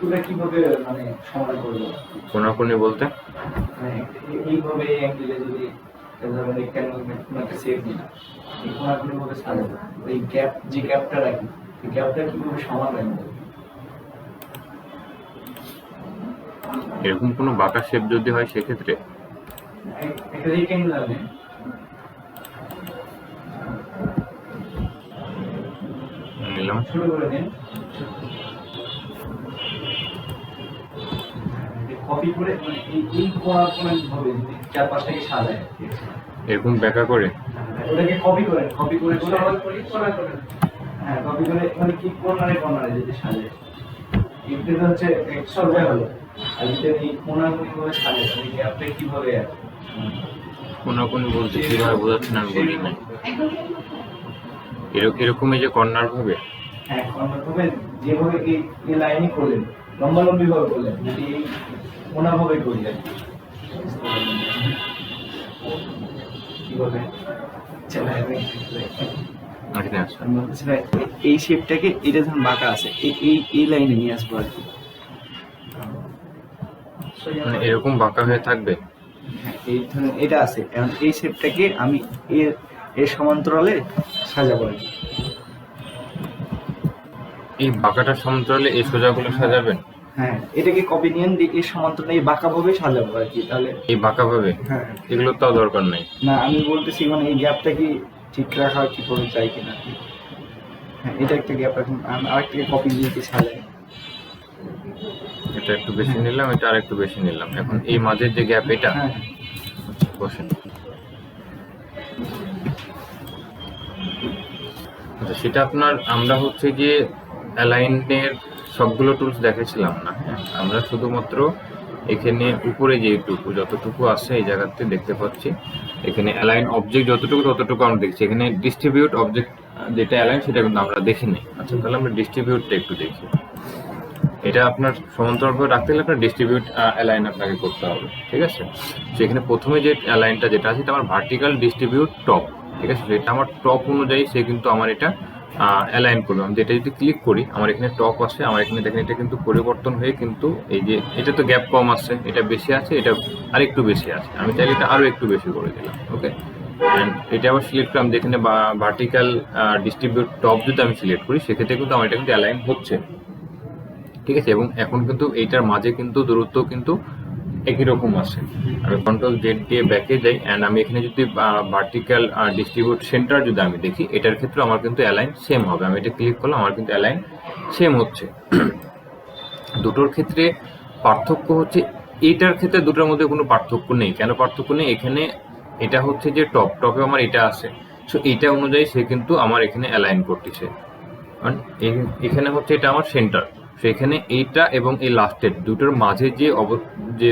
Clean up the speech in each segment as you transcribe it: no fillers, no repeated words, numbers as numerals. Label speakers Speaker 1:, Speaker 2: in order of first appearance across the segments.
Speaker 1: বস্তুটা কিভাবে মানে সমান করবো?
Speaker 2: কোনাকুনি বলতে
Speaker 1: মানে এইভাবে অ্যাঙ্গেলে যদি ধরেন একটা সেভ দিলাম, এই কোনাকুনি ভাবে সাজাবো, এই গ্যাপ যে গ্যাপটা রাখি, এই গ্যাপটা কিভাবে সমান রাখবো?
Speaker 2: এরকম কোনো বাঁকা শেপ যদি হয় সেক্ষেত্রে
Speaker 1: একটা রেক্ট্যাঙ্গুলার নেন,
Speaker 2: নিলাম।
Speaker 1: ছোট করে নেন, কপি করে মানে এই কোনাকুনি ভাবে যদি চারপাশটাকে সাজায়,
Speaker 2: এরকম ব্যাকা করে
Speaker 1: ওটাকে কপি করেন, কপি করে সমান করি কোনা করে, হ্যাঁ কপি করে মানে কি কর্নারে কর্নারে যদি সাজায়, এটা হচ্ছে এক সর্বে হলো। আর যদি এই কোনাকুনি ভাবে সাজায় তাহলে গ্যাপটা কিভাবে
Speaker 2: কোনাকুনি বলতে কিভাবে বোঝাচ্ছেন আমি বুঝি নাই। এরকম এই যে কর্নার ভাবে,
Speaker 1: হ্যাঁ কর্নার ভাবে যেভাবে এই লাইনই করলেন, লম্বালম্বি ভাবে করলেন, যদি এই কোনা ভাবে করি আর কি কিভাবে চলে আসবে। আমি বলতেছি ভাই, এই শেপটাকে এটা যখন বাঁকা আছে এই লাইনে নিয়ে আসবো আর কি।
Speaker 2: মানে এরকম বাঁকা হয়ে থাকবে।
Speaker 1: হ্যাঁ এই ধরুন এটা আছে, এখন এই শেপটাকে আমি এর এর সমান্তরালে সাজাবো আর কি।
Speaker 2: এই বাঁকাটার সমান্তরালে এই সোজাগুলো সাজাবেন।
Speaker 1: হ্যাঁ এটাকে কপি নিয়ে এর সমান্তরালে এই বাঁকা ভাবে সাজাবো আর কি। তাহলে
Speaker 2: এই বাঁকা ভাবে
Speaker 1: হ্যাঁ
Speaker 2: এগুলো তাও দরকার নাই।
Speaker 1: না আমি বলতেছি মানে এই গ্যাপটা কি ঠিক রাখা কি করে চাই কিনা। হ্যাঁ এটা একটা গ্যাপ, এখন আরেকটাকে কপি নিয়ে কি সাজাই।
Speaker 2: এটা একটু বেশি নিলাম, এটা আর একটু বেশি নিলাম। এখন এই মাঝের যে গ্যাপ এটা
Speaker 1: হ্যাঁ
Speaker 2: বসেন। আচ্ছা সেটা আপনার আমরা হচ্ছে গিয়ে অ্যালাইনের সবগুলো টুলস দেখেছিলাম না, হ্যাঁ আমরা শুধুমাত্র এখানে উপরে যেটুকু যতটুকু আছে এই জায়গাতে দেখতে পাচ্ছি, এখানে অ্যালাইন অবজেক্ট যতটুকু ততটুকু আমরা দেখছি। এখানে ডিস্ট্রিবিউট অবজেক্ট যেটা অ্যালাইন সেটা কিন্তু আমরা দেখিনি। আচ্ছা তাহলে আমরা ডিস্ট্রিবিউটটা একটু দেখি। এটা আপনার সমান্তরালভাবে রাখতে গেলে আপনার ডিস্ট্রিবিউট অ্যালাইন আপনাকে করতে হবে, ঠিক আছে। সেখানে প্রথমে যে অ্যালাইনটা যেটা আছে এটা আমার ভার্টিক্যাল ডিস্ট্রিবিউট টপ, ঠিক আছে। এটা আমার টপ অনুযায়ী সে কিন্তু আমার এটা অ্যালাইন করবে। আমি যেটা যদি ক্লিক করি আমার এখানে টপ আসে, আমার এখানে দেখেন এটা কিন্তু পরিবর্তন হয়ে কিন্তু এই যে এটা তো গ্যাপ কম আছে, এটা বেশি আছে, এটা আরেকটু বেশি আছে, আমি চাইলে এটা আরও একটু বেশি করে দিলাম, ওকে। অ্যান্ড এটা আবার সিলেক্ট করলাম যেখানে ভার্টিক্যাল ডিস্ট্রিবিউট টপ যদি আমি সিলেক্ট করি সেক্ষেত্রে কিন্তু আমার এটা কিন্তু অ্যালাইন হচ্ছে, ঠিক আছে। এবং এখন কিন্তু এইটার মাঝে কিন্তু দূরত্ব কিন্তু একই রকম আছে। আমি কন্ট্রোল জেড দিয়ে ব্যাকে যাই অ্যান্ড আমি এখানে যদি ভার্টিক্যাল ডিস্ট্রিবিউট সেন্টার যদি আমি দেখি এটার ক্ষেত্রে আমার কিন্তু অ্যালাইন সেম হবে। আমি এটা ক্লিক করলাম, আমার কিন্তু অ্যালাইন সেম হচ্ছে। দুটোর ক্ষেত্রে পার্থক্য হচ্ছে, এইটার ক্ষেত্রে দুটোর মধ্যে কোনো পার্থক্য নেই। কেন পার্থক্য নেই? এখানে এটা হচ্ছে যে টপে আমার এটা আছে, সো এইটা অনুযায়ী সে কিন্তু আমার এখানে অ্যালাইন করতেছে। এখানে হচ্ছে এটা আমার সেন্টার, সেখানে এইটা এবং এই লাস্টের দুটোর মাঝে যে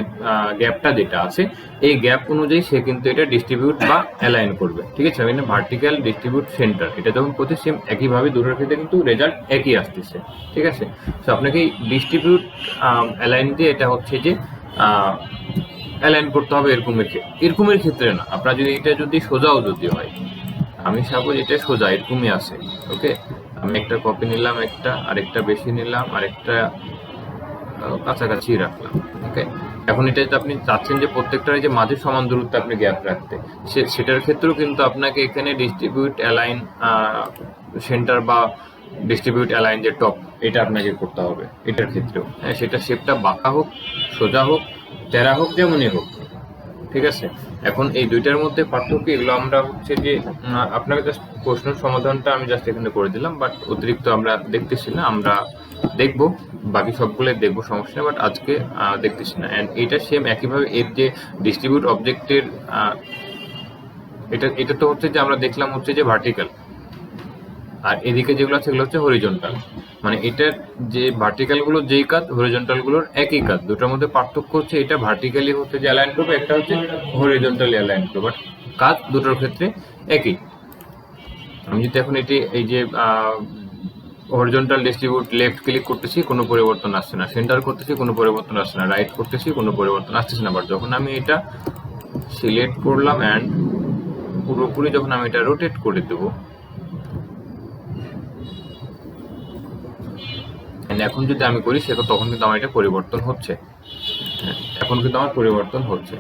Speaker 2: গ্যাপটা যেটা আছে এই গ্যাপ অনুযায়ী সে কিন্তু এটা ডিস্ট্রিবিউট বা অ্যালাইন করবে, ঠিক আছে। আমি ভার্টিক্যাল ডিস্ট্রিবিউট সেন্টার এটা যখন করছি সেম একইভাবে দুটোর ক্ষেত্রে কিন্তু রেজাল্ট একই আসতেছে, ঠিক আছে। তো আপনাকে এই ডিস্ট্রিবিউট অ্যালাইন দিয়ে এটা হচ্ছে যে অ্যালাইন করতে হবে এরকমের ক্ষেত্রে না। আপনার যদি এটা যদি সোজাও যদি হয়, আমি সাপোজ এটা সোজা এরকমই আছে, ওকে। আমি একটা কপি নিলাম, একটা আরেকটা বেশি নিলাম, আরেকটা কাছাকাছি রাখলাম, ওকে। এখন এটা যদি আপনি চাচ্ছেন যে প্রত্যেকটার যে মাঝে সমান দূরত্ব আপনি গ্যাপ রাখতে, সেটার ক্ষেত্রেও কিন্তু আপনাকে এখানে ডিস্ট্রিবিউট অ্যালাইন সেন্টার বা ডিস্ট্রিবিউট অ্যালাইন যে টপ এটা আপনাকে করতে হবে এটার ক্ষেত্রেও, হ্যাঁ। সেটা শেপটা বাঁকা হোক, সোজা হোক, তেরা হোক, যেমনই হোক, ঠিক আছে। এখন এই দুইটার মধ্যে পার্থক্য এগুলো আমরা হচ্ছে যে আপনাকে জাস্ট প্রশ্নের সমাধানটা আমি জাস্ট এখানে করে দিলাম, বাট অতিরিক্ত আমরা দেখতেছি না, আমরা দেখবো বাকি সবগুলো দেখবো, সমস্যা নেই, বাট আজকে দেখতেছি না। অ্যান্ড এটা সেম একইভাবে এর যে ডিস্ট্রিবিউট অবজেক্টের এটা তো হচ্ছে যে আমরা দেখলাম হচ্ছে যে ভার্টিক্যাল, আর এদিকে যেগুলো আছে সেগুলো হচ্ছে হরিজন্টাল। মানে এটার যে ভার্টিক্যাল গুলো যেই কাজ, হরিজন্টাল গুলোর একই কাজ। দুটোর মধ্যে পার্থক্য হচ্ছে এটা ভার্টিক্যালি হচ্ছে যে অ্যালাইন করবে, একটা হচ্ছে হরিজন্টালি অ্যালাইন করবে, বাট কাজ দুটোর ক্ষেত্রে একই। আমি যদি এখন এই যে হরিজন্টাল ডিস্ট্রিবিউট লেফট ক্লিক করতেছি কোনো পরিবর্তন আসছে না, সেন্টার করতেছি কোনো পরিবর্তন আসছে না, রাইট করতেছি কোনো পরিবর্তন আসতেছে না, বাট যখন আমি এটা সিলেক্ট করলাম অ্যান্ড পুরোপুরি যখন আমি এটা রোটেট করে দেবো অ্যান্ড এখন যদি আমি করি সেটা তখন কিন্তু আমার এটা পরিবর্তন হচ্ছে। হ্যাঁ, এখন কিন্তু আমার পরিবর্তন হচ্ছে,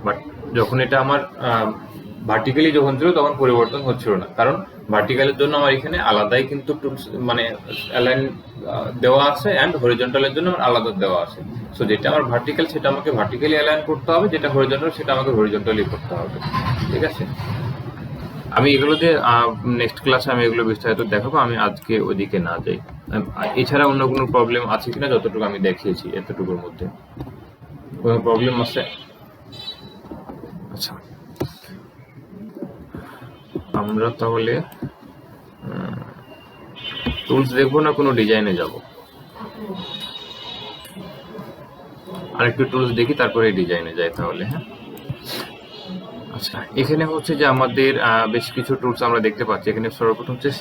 Speaker 2: বাট যখন এটা আমার ভার্টিক্যালি যখন ছিল তখন পরিবর্তন হচ্ছিল না, কারণ ভার্টিক্যালের জন্য আমার এখানে আলাদাই কিন্তু টুলস মানে অ্যালাইন দেওয়া আছে, অ্যান্ড হরিজন্টালের জন্য আমার আলাদা দেওয়া আছে। সো যেটা আমার ভার্টিক্যাল সেটা আমাকে ভার্টিক্যালি অ্যালাইন করতে হবে, যেটা হরিজন্টাল সেটা আমাকে হরিজন্টালি করতে হবে। ঠিক আছে, আমি এগুলো দিয়ে নেক্সট ক্লাসে আমি এগুলো বিস্তারিত দেখাবো, আমি আজকে ওইদিকে না যাই। এছাড়া অন্য কোনো প্রবলেম আছে কিনা, যতটুকু আমি দেখিয়েছি এতটুকুর মধ্যে কোনো প্রবলেম আছে? আচ্ছা, আমরা তাহলে টুলস দেখবো না কোনো ডিজাইনে যাব? আরেকটু টুলস দেখি তারপরে ডিজাইনে যাই তাহলে। হ্যাঁ, আচ্ছা, এখানে হচ্ছে যে আমাদের বেশ কিছু টুলস আমরা দেখতে পাচ্ছি। এখানে সর্বপ্রথম হচ্ছে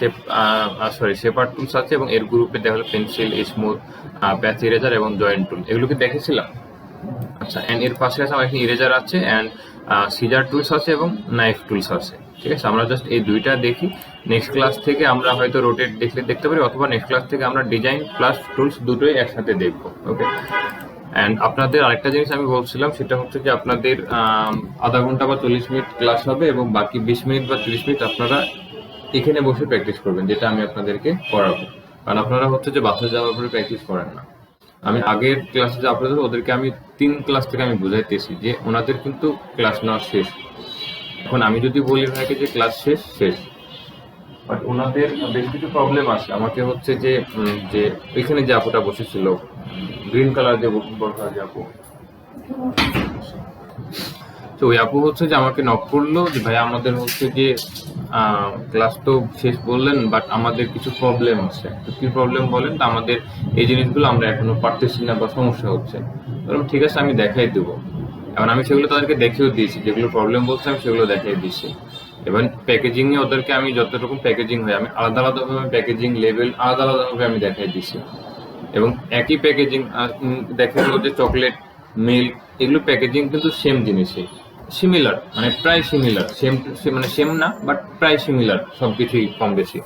Speaker 2: শেপার টুলস আছে, এবং এর গ্রুপে দেখা হলো পেন্সিল, স্মুথ, প্যাচ ইরেজার এবং জয়েন্ট টুল, এগুলোকে দেখেছিলাম। আচ্ছা, এন্ড এর পাশে আছে আমার এখানে ইরেজার আছে, অ্যান্ড সিজার টুলস আছে এবং নাইফ টুলস আছে। ঠিক আছে, আমরা জাস্ট এই দুইটা দেখি। নেক্সট ক্লাস থেকে আমরা হয়তো রোটেট দেখতে পারি, অথবা নেক্সট ক্লাস থেকে আমরা ডিজাইন প্লাস টুলস দুটোই একসাথে দেখবো। ওকে, অ্যান্ড আপনাদের আরেকটা জিনিস আমি বলছিলাম, সেটা হচ্ছে যে আপনাদের আধা ঘন্টা বা 40 মিনিট ক্লাস হবে, এবং বাকি 20 মিনিট বা 30 মিনিট আপনারা এখানে বসে প্র্যাকটিস করবেন, যেটা আমি আপনাদেরকে করাবো। কারণ আপনারা হচ্ছে যে বাসায় যাওয়ার পরে প্র্যাকটিস করেন না। আমি আগের ক্লাসে যে আপনাদের ওদেরকে আমি 3 ক্লাস থেকে আমি বুঝাইতেছি যে ওনাদের কিন্তু ক্লাস নেওয়া শেষ। এখন আমি যদি বলি ভাইকে যে ক্লাস শেষ, বাট ওনাদের বেশ কিছু প্রবলেম আছে। আমাকে হচ্ছে যে যে এখানে যে আপুটা বসেছিল, গ্রিন কালার যে বসা যে আপু, তো ওই আপু হচ্ছে যে আমাকে নক করলো যে ভাই আমাদের হচ্ছে যে ক্লাস তো শেষ বললেন, বাট আমাদের কিছু প্রবলেম আছে। তো কি প্রবলেম বলেন? তো আমাদের এই জিনিসগুলো আমরা এখনো পারতেছি না বা সমস্যা হচ্ছে। বললাম ঠিক আছে, আমি দেখাই দেবো। এখন আমি সেগুলো তাদেরকে দেখিয়েও দিয়েছি, যেগুলো প্রবলেম বলছে আমি সেগুলো দেখিয়ে দিয়েছি। এবার প্যাকেজিং এ ওদেরকে আমি যত রকম প্যাকেজিং হয় আমি আলাদা আলাদাভাবে প্যাকেজিং লেভেল আলাদা আলাদাভাবে আমি দেখাই দিয়েছি, এবং একই প্যাকেজিং দেখা গেল যে চকলেট, মিল্ক, এগুলো প্যাকেজিং কিন্তু সেম জিনিসই, সিমিলার, মানে প্রায় সিমিলার, সেম মানে সেম না বাট প্রায় সিমিলার সবকিছুই কম বেশি।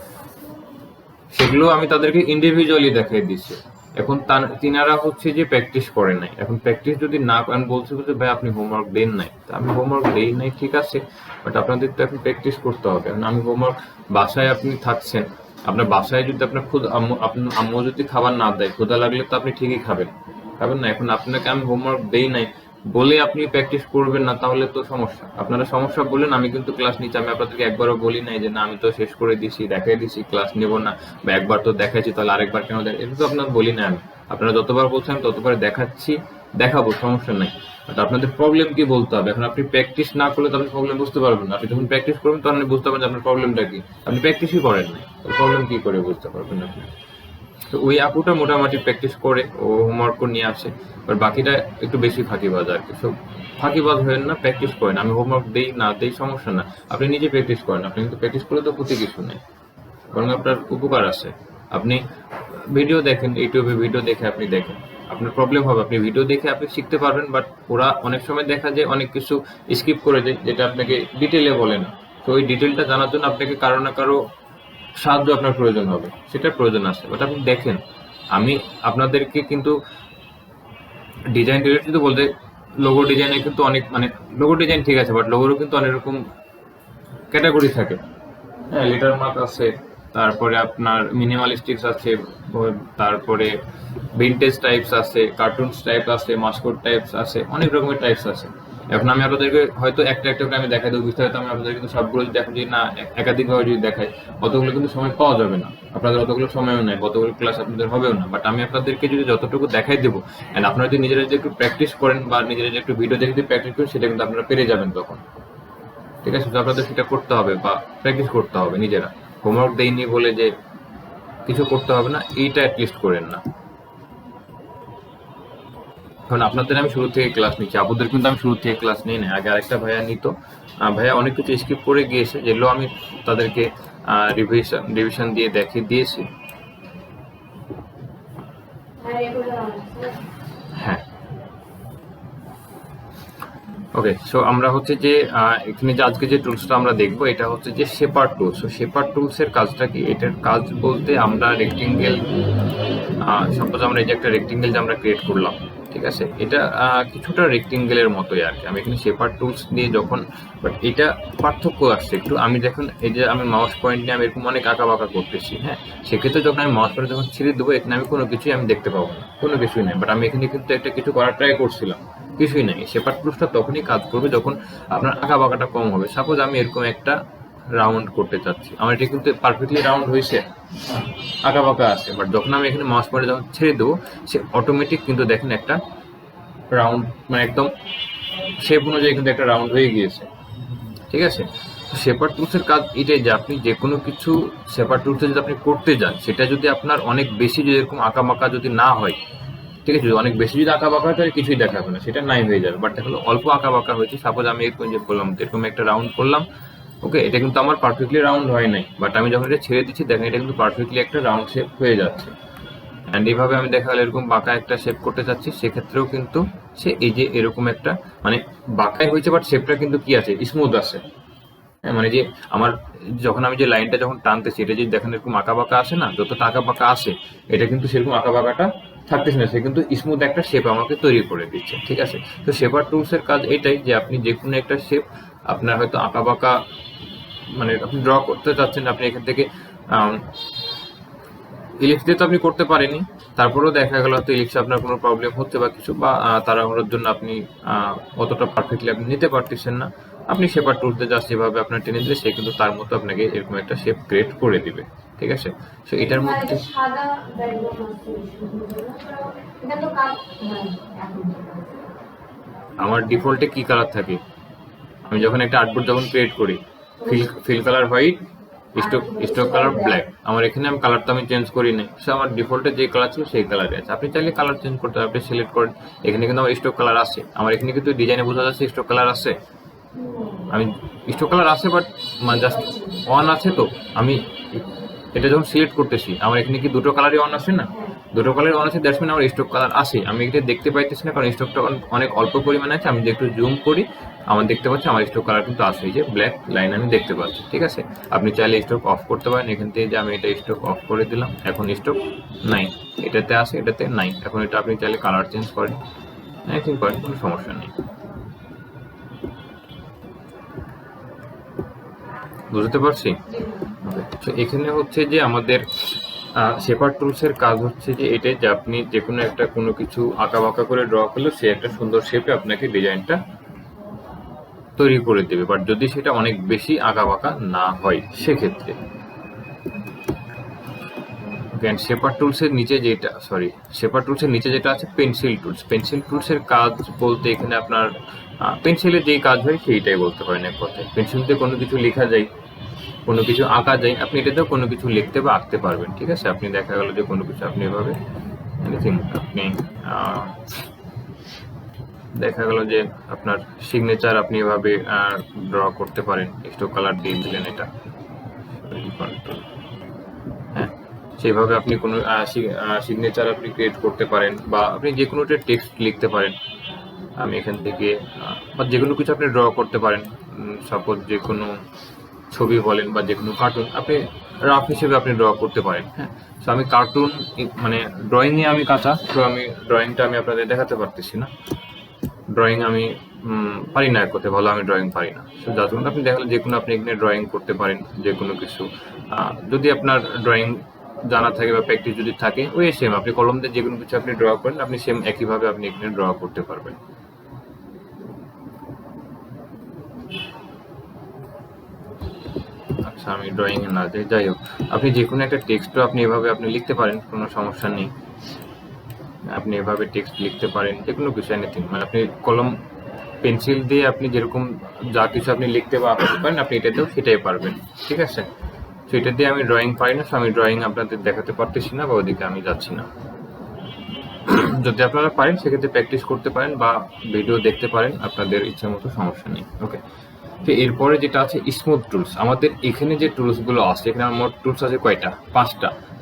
Speaker 2: সেগুলো আমি তাদেরকে ইন্ডিভিজুয়ালি দেখাই দিচ্ছি। এখন তিনারা হচ্ছে যে প্র্যাকটিস করে নাই। এখন প্র্যাকটিস যদি না করেন, বলছে যে ভাই আপনি হোমওয়ার্ক দেন নাই, তা আমি হোমওয়ার্ক দেই নাই ঠিক আছে, বাট আপনাদের তো এখন প্র্যাকটিস করতে হবে। আমি হোমওয়ার্ক, বাসায় আপনি থাকছেন, আপনার বাসায় যদি আপনার আম্মু যদি খাবার না দেয়, ক্ষুধা লাগলে তো আপনি ঠিকই খাবেন না। এখন আপনাকে আমি হোমওয়ার্ক দেই নাই বলে আপনি প্র্যাকটিস করবেন না, তাহলে তো সমস্যা। আপনারা সমস্যা বলেন, আমি কিন্তু ক্লাস নিচ্ছি। আমি আপনাদেরকে একবারও বলি নাই যে না আমি তো শেষ করে দিছি, দেখাই দিছি, ক্লাস নেব না, বা একবার তো দেখাইছি তাহলে আরেকবার কেন এটা তো আপনার বলি না আমি। আপনারা যতবার বলছেন ততবার দেখাচ্ছি, দেখাবো, সমস্যা নাই। বাট আপনাদের প্রবলেম কি বলতে হবে। এখন আপনি প্র্যাকটিস না করলে তো আপনি প্রবলেম বুঝতে পারবেন না। আপনি যখন প্র্যাকটিস করবেন তখন আপনি বুঝতে পারবেন যে আপনার প্রবলেমটা কি। আপনি প্র্যাকটিসই করেন নাই, প্রবলেম কি করে বুঝতে পারবেন আপনি। তো ওই আপুটা মোটামুটি প্র্যাকটিস করে, ও হোমওয়ার্ক নিয়ে আসে, আর বাকিটা একটু বেশি ফাঁকিবাজ আর কি। সব ফাঁকিবাজ হবেন না, প্র্যাকটিস করেন। আমি হোমওয়ার্ক দেই না দেই সমস্যা না, আপনি নিজে প্র্যাকটিস করেন। আপনি কিন্তু প্র্যাকটিস করলে তো ক্ষতি কিছু নেই, বরং আপনার উপকার আছে। আপনি ভিডিও দেখেন, ইউটিউবে ভিডিও দেখে আপনি দেখেন, আপনার প্রবলেম হবে, আপনি ভিডিও দেখে আপনি শিখতে পারবেন। বাট ওরা অনেক সময় দেখা যায় অনেক কিছু স্কিপ করে দেয়, যেটা আপনাকে ডিটেলে বলে না। তো ওই ডিটেলটা জানার জন্য আপনাকে কারো না কারো সাহায্য আপনার প্রয়োজন হবে, সেটার প্রয়োজন আছে। বাট আপনি দেখেন, আমি আপনাদেরকে কিন্তু ডিজাইন রিলেটেড বলতে, লোগো ডিজাইনে কিন্তু অনেক, মানে লোগো ডিজাইন ঠিক আছে, বাট লোগোরও কিন্তু অনেক রকম ক্যাটাগরি থাকে। হ্যাঁ, লেটার মার্ক আছে, তারপরে আপনার মিনিমালিস্টিক্স আছে, তারপরে ভিনটেজ টাইপস আছে, কার্টুনস টাইপ আছে, মাস্কট টাইপস আছে, অনেক রকমের টাইপস আছে। এখন আমি আপনাদেরকে হয়তো একটা একটা করে আমি দেখাই দেবো বিস্তারিত। আমি আপনাদের কিন্তু সবগুলো যদি দেখো, যদি না একাধিকভাবে যদি দেখাই, অতগুলো কিন্তু সময় পাওয়া যাবে না, আপনাদের অতগুলো সময়ও নেই, অতগুলো ক্লাস আপনাদের হবেও না। বাট আমি আপনাদেরকে যদি যতটুকু দেখাই দেবো, অ্যান্ড আপনারা যদি নিজেরা যদি একটু প্র্যাকটিস করেন বা নিজেরা যদি একটু ভিডিও দেখে যদি প্র্যাকটিস করেন, সেটা কিন্তু আপনারা পেরে যাবেন তখন। ঠিক আছে, তো আপনাদের সেটা করতে হবে বা প্র্যাকটিস করতে হবে নিজেরা। হোমওয়ার্ক দেয়নি বলে যে কিছু করতে হবে না, এইটা অ্যাটলিস্ট করেন না। কারণ আপনাদের আমি শুরু থেকে ক্লাস নিচ্ছি, আপুদের কিন্তু আমি শুরু থেকে ক্লাস নিই না। আগে আরেকটা ভাইয়া নিত, ভাইয়া অনেক কিছু স্কিপ করে গিয়েছে, যেগুলো আমি তাদেরকে রিভিশন দিয়ে দেখিয়ে দিয়েছি। হ্যাঁ, ওকে, সো আমরা হচ্ছে যে এখানে যে আজকে যে টুলসটা আমরা দেখবো এটা হচ্ছে যে shaper tools. So shaper tools এর কাজটা কি? এটার কাজ বলতে আমরা রেক্টেঙ্গেল, সাপোজ আমরা এই যে একটা রেক্টেঙ্গেল যে আমরা ক্রিয়েট করলাম, ঠিক আছে, এটা কিছুটা রেক্টেঙ্গেলের মতোই আর কি। আমি এখানে শেপার টুলস দিয়ে যখন, বাট এটা পার্থক্য আসছে একটু। আমি দেখুন এই যে আমি মাউস পয়েন্ট নিয়ে আমি এরকম অনেক আঁকা বাঁকা করতেছি, হ্যাঁ, সেক্ষেত্রে যখন আমি মাউস পয়েন্ট যখন ছেড়ে দেবো এখানে আমি কোনো কিছুই আমি দেখতে পাবো না, কোনো কিছুই নেই। বাট আমি এখানে কিন্তু একটা কিছু করার ট্রাই করছিলাম, কিছুই নাই। শেপার টুলসটা তখনই কাজ করবে যখন আপনার আঁকা বাঁকাটা কম হবে। সাপোজ আমি এরকম একটা রাউন্ড করতে চাচ্ছি, আমার এটা কিন্তু পারফেক্টলি রাউন্ড হয়েছে, আঁকা বাঁকা আছে, বাট যখন আমি এখানে মাউস পয়েন্টে যখন ছেড়ে দেবো সে অটোমেটিক কিন্তু দেখেন একটা রাউন্ড, মানে একদম শেপ অনুযায়ী কিন্তু একটা রাউন্ড হয়ে গিয়েছে, ঠিক আছে। শেপার টুলসের কাজ এটাই যে আপনি যে কোনো কিছু শেপার টুলসে যদি আপনি করতে যান, সেটা যদি আপনার অনেক বেশি যদি এরকম আঁকা বাঁকা যদি না হয়, ঠিক আছে, যদি অনেক বেশি যদি আঁকা বাঁকা হয় তাহলে কিছুই দেখাবে না, সেটা নাই হয়ে যাবে। বাট দেখলো অল্প আঁকা বাঁকা হয়েছে, সাপোজ আমি এরকম যে বললাম এরকম একটা রাউন্ড করলাম, ওকে, এটা কিন্তু আমার পারফেক্টলি রাউন্ড হয় নাই, বাট আমি যখন এটা ছেড়ে দিচ্ছি দেখেন এটা কিন্তু পারফেক্টলি একটা রাউন্ড শেপ হয়ে যাচ্ছে। অ্যান্ড এইভাবে আমি দেখা গেল এরকম বাঁকা একটা শেপ করতে চাচ্ছি, সেক্ষেত্রেও কিন্তু সে এই যে এরকম একটা, মানে বাঁকাই হয়েছে বাট শেপটা কিন্তু কি আছে, স্মুথ আছে। হ্যাঁ, মানে যে আমার যখন আমি যে লাইনটা যখন টানতেছি এটা যদি দেখেন এরকম আঁকা বাঁকা আসে না, যতটা আঁকা বাঁকা আসে এটা কিন্তু সেরকম আঁকা বাঁকাটা থাকতেছে না, সে কিন্তু স্মুথ একটা শেপ আমাকে তৈরি করে দিচ্ছে, ঠিক আছে। তো শেপার টুলসের কাজ এটাই যে আপনি যে কোনো একটা শেপ আপনার হয়তো আঁকা বাঁকা, মানে আপনি ড্র করতে চাচ্ছেন, আপনি এখান থেকে ইলিপস দিয়ে তো আপনি করতে পারেনি, তারপরেও দেখা গেল হয়তো ইলিপসে আপনার কোনো প্রবলেম হচ্ছে বা কিছু, বা তাড়াহুড়োর জন্য আপনি অতটা পারফেক্টলি আপনি নিতে পারতেছেন না, আপনি শেপার টুলসে জাস্ট যেভাবে আপনার টেনে দিলে সে কিন্তু তার মতো আপনাকে এরকম একটা শেপ ক্রিয়েট করে দিবে, ঠিক আছে। সো এটার মধ্যে
Speaker 3: সাদা ব্যাকগ্রাউন্ড আছে, এটা তো কাজ এখন
Speaker 2: আমার ডিফল্টে কি কালার থাকে, আমি যখন একটা আর্টবোর্ড যখন ক্রিয়েট করি, fill colour white, stock colour black, আমার এখানে আমি কালারটা আমি চেঞ্জ করি নাই, সো আমার ডিফল্টে যে কালার ছিল সেই কালারই আছে। আপনি চাইলে কালার চেঞ্জ করতে আপনি সিলেক্ট করেন, এখানে কিন্তু আমার স্টক কালার আছে, আমার এখানে কিন্তু ডিজাইনে বোঝা যাচ্ছে স্টক কালার আছে, আমি স্টক কালার আছে, বাট মানে জাস্ট অন আছে। তো আমি এটা যখন সিলেক্ট করতেছি আমার এখানে কি দুটো কালারই অন আছে না, দুটো কালার অন আছে, দ্যাটস মিন আমার স্টক কালার আছে। আমি এটা দেখতে পাইতেছি না কারণ স্টকটা অনেক অল্প পরিমাণে আছে, আমি যদি একটু জুম করি আমার দেখতে পাচ্ছি আমার স্টক কালার কিন্তু আছে, এই যে ব্ল্যাক লাইন আমি দেখতে পাচ্ছি, ঠিক আছে। আপনি চাইলে স্টক অফ করতে পারেন, এখান থেকে যে আমি এটা স্টক অফ করে দিলাম, এখন স্টক নাই, এটাতে আছে এটাতে নাই, এখন এটা আপনি চাইলে কালার চেঞ্জ করেন, এনিথিং করেন, কোনো সমস্যা নেই। বুঝতে পারছি। তো এখানে হচ্ছে যে আমাদের শেপার টুলসের কাজ হচ্ছে যে এটাই যে আপনি যে কোনো একটা কোনো কিছু আঁকা বাঁকা করে ড্র করলে সে একটা সুন্দর শেপে আপনাকে ডিজাইনটা তৈরি করে দেবে, বাট যদি সেটা অনেক বেশি আঁকা বাঁকা না হয় সেক্ষেত্রে। শেপার টুলসের নিচে যেটা, শেপার টুলসের নিচে যেটা আছে পেন্সিল টুলস। পেন্সিল টুলসের কাজ বলতে এখানে আপনার পেন্সিলে যেই কাজ হয় সেইটাই বলতে পারেন এক কথায়। পেন্সিলতে কোনো কিছু লেখা যায়, কোনো কিছু আঁকা যায়, আপনি এটাতেও কোনো কিছু লিখতে বা আঁকতে পারবেন, ঠিক আছে। আপনি দেখা গেল যে কোনো কিছু আপনি এভাবে এনিথিং আপনি দেখা গেল যে আপনার সিগনেচার আপনি এভাবে ড্র করতে পারেন, স্ট্রোক কালার দিয়ে দিলেন এটা, হ্যাঁ, সেইভাবে আপনি কোনো সিগনেচার আপনি ক্রিয়েট করতে পারেন, বা আপনি যে কোনো একটা টেক্সট লিখতে পারেন। আমি এখান থেকে বা যে কোনো কিছু আপনি ড্র করতে পারেন, সাপোজ যে কোনো ছবি বলেন বা যে কোনো কার্টুন আপনি রাফ হিসেবে আপনি ড্র করতে পারেন, হ্যাঁ। তো আমি কার্টুন মানে ড্রয়িংয়ে আমি কাঁচা, তো আমি ড্রয়িংটা আমি আপনাদের দেখাতে পারতেছি না, ড্রয়িং আমি পারি না, এক কথায় ভালো আমি ড্রয়িং পারি না। তো যার জন্য আপনি দেখালে যে কোনো আপনি এখানে ড্রয়িং করতে পারেন, যে কোনো কিছু যদি আপনার ড্রয়িং জানা থাকে বা প্র্যাকটিস যদি থাকে, ওই সেম আপনি কলম দিয়ে যে কোনো কিছু আপনি ড্র করেন, আপনি সেম একইভাবে আপনি এখানে ড্র করতে পারবেন। আচ্ছা, আমি ড্রয়িং এ না যাই, যাই হোক, আপনি যে কোনো একটা টেক্সটও আপনি এভাবে আপনি লিখতে পারেন, কোনো সমস্যা নেই। আপনি এভাবে টেক্সট লিখতে পারেন, যে কোনো কিছু এনিথিং, মানে আপনি কলম পেন্সিল দিয়ে আপনি যেরকম যা কিছু আপনি লিখতে বা আঁকতে পারেন আপনি এটাতেও সেটাই পারবেন, ঠিক আছে। তো এটা দিয়ে আমি ড্রয়িং পারি না, আমি ড্রয়িং আপনাদের দেখাতে পারতেছি না বা ওদিকে আমি যাচ্ছি না। যদি আপনারা পারেন সেক্ষেত্রে প্র্যাকটিস করতে পারেন বা ভিডিও দেখতে পারেন, আপনাদের ইচ্ছা মতো, সমস্যা নেই, ওকে। তো এরপরে যেটা আছে স্মুথ টুলস। আমাদের এখানে যে টুলসগুলো আছে, এখানে আমার মোট টুলস আছে কয়টা,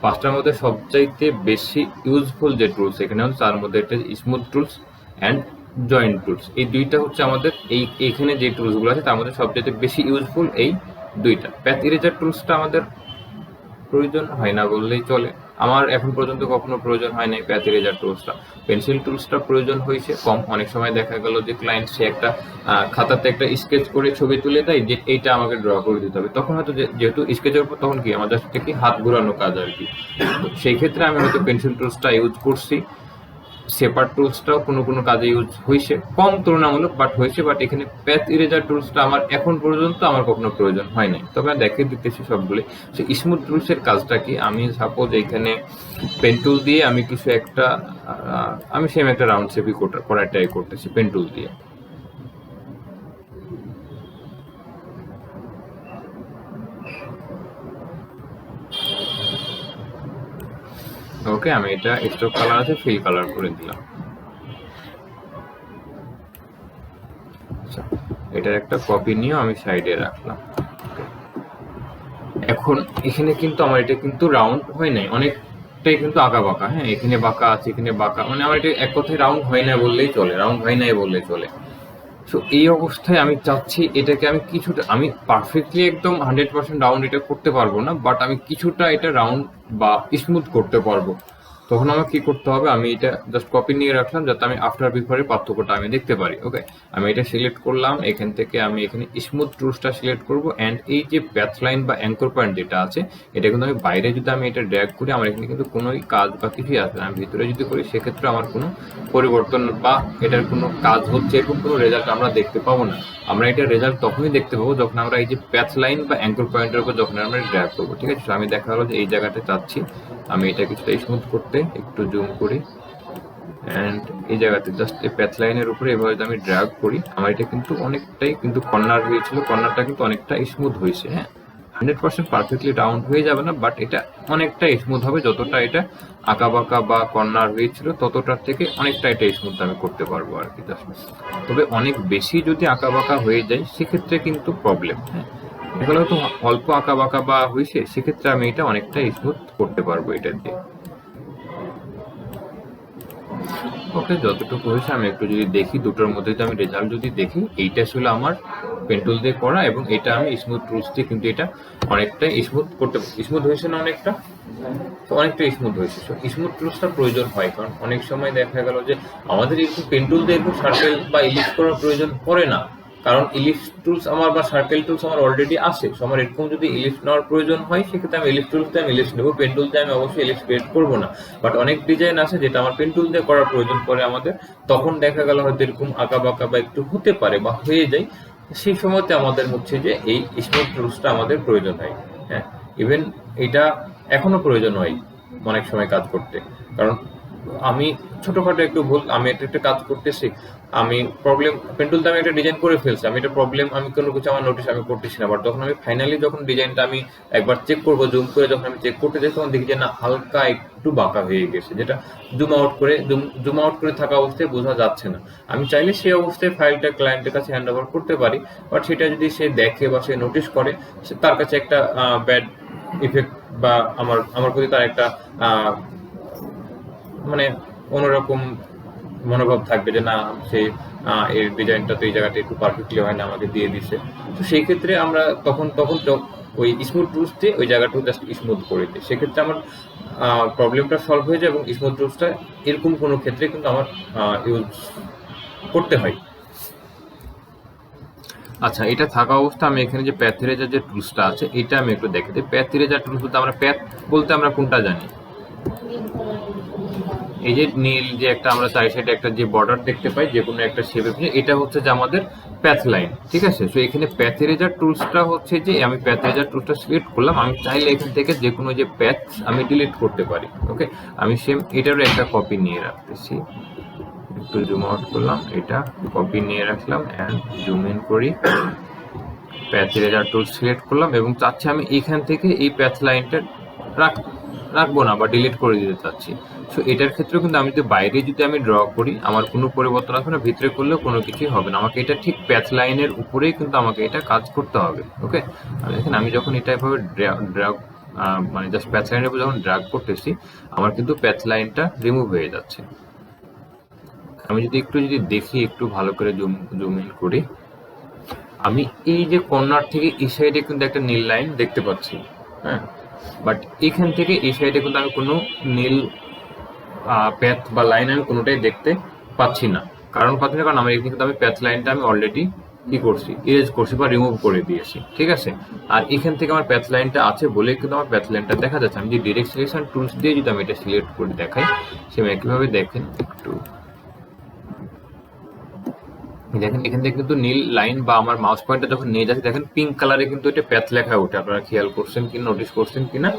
Speaker 2: পাঁচটার মধ্যে সবচাইতে বেশি ইউজফুল যে টুলস এখানে হচ্ছে তার মধ্যে একটা smooth tools and joint tools, এই দুইটা হচ্ছে আমাদের এইখানে যে টুলসগুলো আছে তার মধ্যে সবচেয়ে বেশি ইউজফুল এই দুইটা। প্যাথ ইরেজার টুলসটা আমাদের প্রয়োজন হয় না বললেই চলে, আমার এখন পর্যন্ত কখনো প্রয়োজন হয় নাই প্যাথ ইরেজার টুলসটা। পেন্সিল টুলসটা প্রয়োজন হয়েছে কম, অনেক সময় দেখা গেল যে ক্লায়েন্ট সে একটা খাতাতে একটা স্কেচ করে ছবি তুলে দেয় যে এইটা আমাকে ড্র করে দিতে হবে, তখন হয়তো যেহেতু স্কেচের উপর তখন কি আমাদের থেকে হাত ঘুরানো কাজ আর কি, সেই ক্ষেত্রে আমি হয়তো পেন্সিল টুলসটা ইউজ করছি। সেপার টুলসটাও কোনো কোনো কাজে ইউজ হয়েছে, কম তুলনামূলক বাট হয়েছে, বাট এখানে প্যাথ ইরেজার টুলসটা আমার এখন পর্যন্ত আমার কখনো প্রয়োজন হয় নাই। তবে আমি দেখে দিতেছি সবগুলো। সে স্মুথ টুলসের কাজটা কি, আমি সাপোজ এখানে পেন টুল দিয়ে আমি কিছু একটা আমি সেম একটা রাউন্ড শেপই করার ট্রাই করতেছি পেন টুল দিয়ে। ওকে, আমি এটা স্ট্রোক কালার আছে ফিল কালার করে দিলাম। আচ্ছা, এটার একটা কপি নিয়ে আমি সাইডে রাখলাম। এখন এখানে কিন্তু আমার এটা কিন্তু রাউন্ড হয় নাই, অনেকটাই কিন্তু আঁকা বাঁকা। হ্যাঁ, এখানে বাঁকা আছে, এখানে বাঁকা, মানে আমার এটা এক কথায় রাউন্ড হয় না বললেই চলে, রাউন্ড হয় নাই বললেই চলে। সো এই অবস্থায় আমি চাচ্ছি এটাকে আমি কিছুটা, আমি পারফেক্টলি একদম 100% রাউন্ড এটা করতে পারবো না, বাট আমি কিছুটা এটা রাউন্ড বা স্মুথ করতে পারবো। তখন আমার কি করতে হবে, আমি এটা জাস্ট কপি নিয়ে রাখলাম যাতে আমি আফটার বিফোরের পার্থক্যটা আমি দেখতে পারি। ওকে, আমি এটা সিলেক্ট করলাম, এখান থেকে আমি এখানে স্মুথ টুলসটা সিলেক্ট করব, অ্যান্ড এই যে প্যাথ লাইন বা অ্যাঙ্কর পয়েন্ট যেটা আছে এটা কিন্তু আমি বাইরে যদি আমি এটা ড্র্যাগ করি আমার এখানে কিন্তু কোনো কাজ বা কিছুই আসবে না। আমি ভিতরে যদি করি সেক্ষেত্রে আমার কোনো পরিবর্তন বা এটার কোনো কাজ হচ্ছে এরকম কোনো রেজাল্ট আমরা দেখতে পাবো না। আমরা এটা রেজাল্ট তখনই দেখতে পাবো যখন আমরা এই যে প্যাথ লাইন বা অ্যাঙ্কর পয়েন্টের উপর যখন আমরা ড্র্যাগ করবো। ঠিক আছে, আমি দেখা হলো যে এই জায়গাতে চাচ্ছি আমি এটা কিছুটা স্মুথ করতে, একটু জুম করি, অ্যান্ড এই জায়গাতে জাস্ট এই প্যাথ লাইনের উপরে এভাবে আমি ড্র্যাগ করি, আমার এটা কিন্তু অনেকটাই কিন্তু কর্নার হয়েছিল, কর্নারটা কিন্তু অনেকটা স্মুথ হয়েছে। হ্যাঁ, 100% পারফেক্টলি রাউন্ড হয়ে যাবে না, বাট এটা অনেকটা স্মুথ হবে, যতটা এটা আঁকা বাঁকা বা কর্নার হয়েছিল ততটার থেকে অনেকটা এটা স্মুথ আমি করতে পারবো আর কি। তবে অনেক বেশি যদি আঁকা বাঁকা হয়ে যায় সেক্ষেত্রে কিন্তু প্রবলেম। হ্যাঁ, এগুলো তো অল্প আঁকা বাঁকা বা হয়েছে সেক্ষেত্রে আমি এটা অনেকটা স্মুথ করতে পারবো এটা দিয়ে। ওকে, যতটুকু হয়েছে আমি একটু যদি দেখি দুটোর মধ্যে আমি রেজাল্ট যদি দেখি, এইটা ছিল আমার পেন টুল দিয়ে করা এবং এটা আমি স্মুথ টুলস দিয়ে কিন্তু এটা অনেকটাই স্মুথ করতে, স্মুথ হয়েছে না অনেকটা, তো অনেকটা স্মুথ হয়েছে। স্মুথ টুলসটা প্রয়োজন হয়, কারণ অনেক সময় দেখা গেল যে আমাদের একটু পেন টুল দিয়ে একটু সার্কেল বা ইলিপস করার প্রয়োজন পড়ে না, কারণ ইলিপস টুলস আমার বা সার্কেল টুলস আমার অলরেডি আছে। সো আমার এরকম যদি ইলিপস নেওয়ার প্রয়োজন হয় সেক্ষেত্রে আমি ইলিপস টুলস দিয়ে আমি ইলিপস নেবো, পেন টুল দিয়ে আমি অবশ্যই ইলিপস ক্রিয়েট করবো না। বাট অনেক ডিজাইন আছে যেটা আমার পেন টুল দিয়ে করার প্রয়োজন পড়ে আমাদের, তখন দেখা গেল হয়তো এরকম আঁকা বাঁকা বা একটু হতে পারে বা হয়ে যায়, সেই সময়তে আমাদের হচ্ছে যে এই স্মুথ টুলসটা আমাদের প্রয়োজন হয়। হ্যাঁ, ইভেন এটা এখনো প্রয়োজন হয় অনেক সময় কাজ করতে, কারণ আমি ছোটখাটো একটু ভুল, আমি একটা কাজ করতেছি, আমি প্রবলেম পেন্টুলতে আমি একটা ডিজাইন করে ফেলছি, আমি এটা প্রবলেম আমি কোনো কিছু আমার নোটিস আমি করতেছি না, বাট তখন আমি ফাইনালি যখন ডিজাইনটা আমি একবার চেক করবো জুম করে, যখন আমি চেক করতে যাই তখন দেখি যে না হালকা একটু বাঁকা হয়ে গেছে, যেটা জুম আউট করে থাকা অবস্থায় বোঝা যাচ্ছে না। আমি চাইলে সেই অবস্থায় ফাইলটা ক্লায়েন্টের কাছে হ্যান্ড ওভার করতে পারি, বাট সেটা যদি সে দেখে বা সে নোটিস করে তার কাছে একটা ব্যাড ইফেক্ট বা আমার প্রতি তার একটা মানে অন্যরকম মনোভাব থাকবে যে না সে এর ডিজাইনটা তো এই জায়গাটা একটু পারফেক্টলি হয় না, আমাকে দিয়ে দিছে। তো সেই ক্ষেত্রে আমরা তখন ওই স্মুথ টুলস দিয়ে ওই জায়গাটা জাস্ট স্মুথ করে দিই, সেক্ষেত্রে আমার প্রবলেমটা সলভ হয়ে যায় এবং স্মুথ টুলসটা এরকম কোনো ক্ষেত্রে কিন্তু আমার ইউজ করতে হয়। আচ্ছা, এটা থাকা অবস্থা আমি এখানে যে প্যাথ ইরেজার যে টুলসটা আছে এটা আমি একটু দেখে দিই। প্যাথ ইরেজার টুলস বলতে আমরা প্যাথ বলতে আমরা কোনটা জানি, এই যে নীল যে একটা আমরা সাইড সাইডে একটা যে বর্ডার দেখতে পাই যে কোনো একটা শেপে, এটা হচ্ছে যে আমাদের প্যাথ লাইন। ঠিক আছে, সো এখানে প্যাথ ইরেজার টুলসটা হচ্ছে যে আমি প্যাথ ইরেজার টুলসটা সিলেক্ট করলাম, আমি চাইলে এখান থেকে যে কোনো যে প্যাথ আমি ডিলিট করতে পারি। ওকে, আমি সেম এটারও একটা কপি নিয়ে রাখতেছি, একটু জুম আউট করলাম, এটা কপি নিয়ে রাখলাম অ্যান্ড জুম ইন করি, প্যাথ ইরেজার টুল সিলেক্ট করলাম এবং চাচ্ছি আমি এখান থেকে এই প্যাথ লাইনটা রাখবো না বা ডিলিট করে দিতে চাচ্ছি। সো এটার ক্ষেত্রেও কিন্তু আমি যদি বাইরে যদি আমি ড্র করি আমার কোনো পরিবর্তন আসবে না, ভিতরে করলেও কোনো কিছুই হবে না, আমাকে এটা ঠিক প্যাথ লাইনের উপরেই কিন্তু আমাকে এটা কাজ করতে হবে। ওকে, দেখেন আমি যখন এটা এভাবে ড্র্যাগ মানে জাস্ট প্যাথ লাইনের উপর যখন ড্র্যাগ করতেছি আমার কিন্তু প্যাথ লাইনটা রিমুভ হয়ে যাচ্ছে। আমি যদি দেখি একটু ভালো করে জুম ইন করি, আমি এই যে কর্নার থেকে এই সাইডে কিন্তু একটা নীল লাইন দেখতে পাচ্ছি, হ্যাঁ, বাট এখান থেকে এই সাইডে কিন্তু আমি কোনো নীল প্যাথ বা লাইন আমি কোনোটাই দেখতে পাচ্ছি না। কারণ আমার এখানে কিন্তু আমি প্যাথ লাইনটা আমি অলরেডি কি করছি, ইরেজ করছি বা রিমুভ করে দিয়েছি, ঠিক আছে। আর এখান থেকে আমার প্যাথ লাইনটা আছে বলে কিন্তু আমার প্যাথ লাইনটা দেখা যাচ্ছে। আমি যে ডিরেক্ট সিলেকশন টুলস দিয়ে যদি আমি এটা সিলেক্ট করে দেখাই, সেম একইভাবে দেখেন একটু দেখেন, এখান থেকে কিন্তু নীল লাইন বা আমার মাউস পয়েন্টটা যখন নিয়ে যাচ্ছে, দেখেন পিঙ্ক কালারে কিন্তু এটা প্যাথ লেখা ওঠে। আপনারা খেয়াল করছেন কি, নোটিস করছেন কিনা,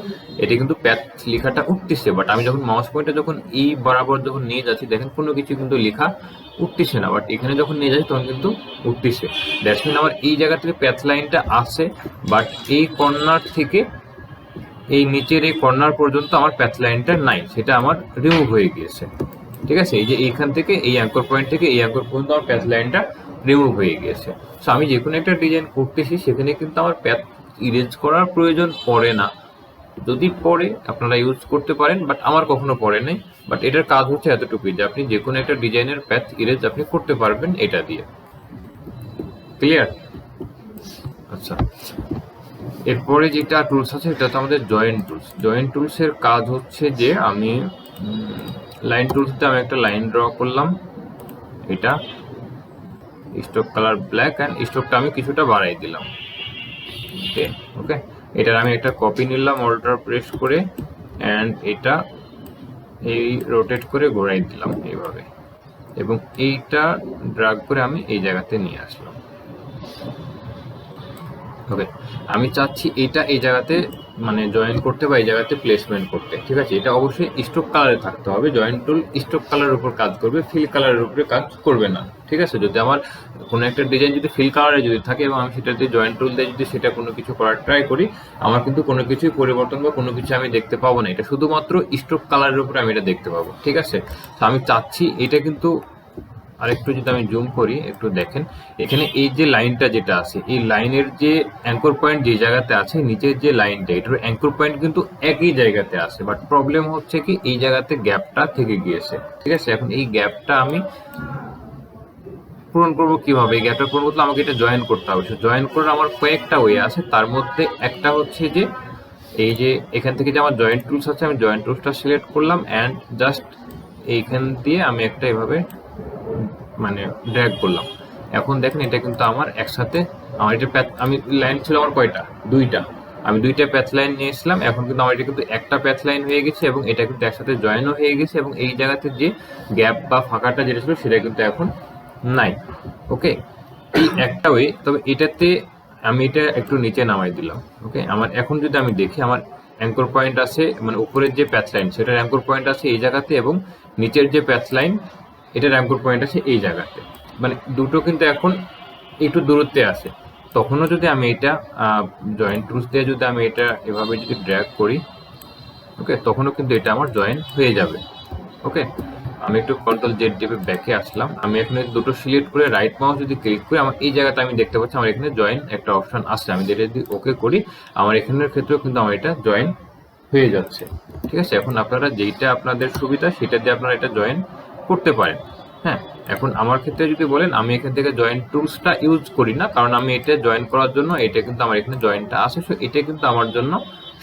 Speaker 2: এটা কিন্তু প্যাথ লেখাটা উঠতেছে। বাট আমি যখন মাউস পয়েন্টটা যখন এই বরাবর যখন নিয়ে যাচ্ছি, দেখেন কোনো কিছু কিন্তু লেখা উঠতেছে না। বাট এখানে যখন নিয়ে যাচ্ছি তখন কিন্তু উঠতেছে। দ্যাটস মিন আমার এই জায়গা থেকে প্যাথ লাইনটা আছে, বাট এই কর্নার থেকে এই নিচের এই কর্নার পর্যন্ত আমার প্যাথ লাইনটা নাই, সেটা আমার রিমুভ হয়ে গিয়েছে, ঠিক আছে। এই যে এইখান থেকে এই অ্যাঙ্কর পয়েন্ট থেকে এই অ্যাঙ্কর পর্যন্ত আমার প্যাথ লাইনটা রিমুভ হয়ে গিয়েছে। সো আমি যে কোনো একটা ডিজাইন করতেছি সেখানে কিন্তু আমার প্যাথ ইরেজ করার প্রয়োজন পড়ে না। যদি পড়ে আপনারা ইউজ করতে পারেন, বাট আমার কখনো পড়ে নাই। বাট এটার কাজ হচ্ছে এতটুকুই যে আপনি যে কোনো একটা ডিজাইনের প্যাথ ইরেজ আপনি করতে পারবেন এটা দিয়ে। ক্লিয়ার? আচ্ছা, এরপরে যেটা টুলস আছে এটা তো আমাদের জয়েন্ট টুলস। জয়েন্ট টুলসের কাজ হচ্ছে যে আমি লাইন টুলসতে আমি একটা লাইন ড্র করলাম, এটা স্ট্রোক কালার ব্ল্যাক অ্যান্ড স্ট্রোকটা আমি কিছুটা বাড়াই দিলাম। ওকে, এটার আমি একটা কপি নিলাম অল্টার প্রেস করে, অ্যান্ড এটা এই রোটেট করে ঘোরাই দিলাম এইভাবে, এবং এইটা ড্রাগ করে আমি এই জায়গাতে নিয়ে আসলাম। ওকে, আমি চাচ্ছি এটা এই জায়গাতে মানে জয়েন করতে বা এই জায়গাতে প্লেসমেন্ট করতে, ঠিক আছে। এটা অবশ্যই স্ট্রোক কালারে থাকতে হবে। জয়েন্ট টুল স্ট্রোক কালারের উপর কাজ করবে, ফিল কালারের উপরে কাজ করবে না, ঠিক আছে। যদি আমার কোনো একটা ডিজাইন যদি ফিল কালারে যদি থাকে এবং আমি সেটাতে জয়েন্ট টুল দিয়ে যদি সেটা কোনো কিছু করার ট্রাই করি, আমার কিন্তু কোনো কিছুই পরিবর্তন বা কোনো কিছু আমি দেখতে পাবো না। এটা শুধুমাত্র স্ট্রোক কালারের উপরে আমি এটা দেখতে পাবো, ঠিক আছে। তো আমি চাচ্ছি এটা কিন্তু আরেকটু যদি আমি জুম করি একটু দেখেন, এখানে এই যে লাইনটা যেটা আছে, এই লাইনের যে অ্যাঙ্কর পয়েন্ট যে জায়গাতে আছে, নিচের যে লাইনটা, এটার অ্যাঙ্কর পয়েন্ট কিন্তু একই জায়গাতে আছে। বাট প্রবলেম হচ্ছে কি এই জায়গাতে গ্যাপটা থেকে গিয়েছে, ঠিক আছে। এখন এই গ্যাপটা আমি পূরণ করবো কিভাবে? এই গ্যাপটা পূরণ করতে আমাকে এটা জয়েন করতে হবে। জয়েন করার আমার কয়েকটা ওয়ে আছে, তার মধ্যে একটা হচ্ছে যে এই যে এখান থেকে যে আমার জয়েন্ট টুলস আছে, আমি জয়েন্ট টুলসটা সিলেক্ট করলাম, অ্যান্ড জাস্ট এইখান দিয়ে আমি একটা এভাবে মানে ড্র্যাগ করলাম। এখন দেখেন এটা কিন্তু আমার একসাথে, আমার এটা প্যাথ, আমি লাইন ছিল আমার কয়টা, দুইটা, আমি দুইটা প্যাথ লাইন নিয়ে এসলাম। এখন কিন্তু আমার এটা কিন্তু একটা প্যাথ লাইন হয়ে গেছে এবং এটা কিন্তু একসাথে জয়েনও হয়ে গেছে, এবং এই জায়গাতে যে গ্যাপ বা ফাঁকাটা যেটা ছিল সেটা কিন্তু এখন নাই। ওকে, এই একটা ওয়ে। তবে এটাতে আমি এটা একটু নিচে নামাই দিলাম। ওকে, আমার এখন যদি আমি দেখি, আমার অ্যাঙ্কর পয়েন্ট আছে মানে উপরের যে প্যাথ লাইন সেটার অ্যাঙ্কর পয়েন্ট আছে এই জায়গাতে, এবং নিচের যে প্যাথ লাইন এটার অ্যাঙ্কর পয়েন্ট আছে এই জায়গাতে, মানে দুটো কিন্তু এখন একটু দূরত্বে আছে। তখনও যদি আমি এটা জয়েন্ট টুলস দিয়ে যদি আমি এটা এভাবে যদি ড্র্যাগ করি, ওকে, তখনও কিন্তু এটা আমার জয়েন হয়ে যাবে। ওকে, আমি একটু কন্ট্রোল জেড দিয়ে ব্যাকে আসলাম। আমি এখানে দুটো সিলেক্ট করে রাইট মাউস যদি ক্লিক করি, আমার এই জায়গাতে আমি দেখতে পাচ্ছি আমার এখানে জয়েন একটা অপশন আসছে। আমি যেটা যদি ওকে করি, আমার এখানের ক্ষেত্রেও কিন্তু আমার এটা জয়েন হয়ে যাচ্ছে, ঠিক আছে। এখন আপনারা যেইটা আপনাদের সুবিধা সেটা দিয়ে আপনারা এটা জয়েন করতে পারেন। হ্যাঁ, এখন আমার ক্ষেত্রে যদি বলেন, আমি এখান থেকে জয়েন্ট টুলসটা ইউজ করি না, কারণ আমি এটা জয়েন করার জন্য এটা কিন্তু আমার এখানে জয়েন্টটা আসে, সো এটা কিন্তু আমার জন্য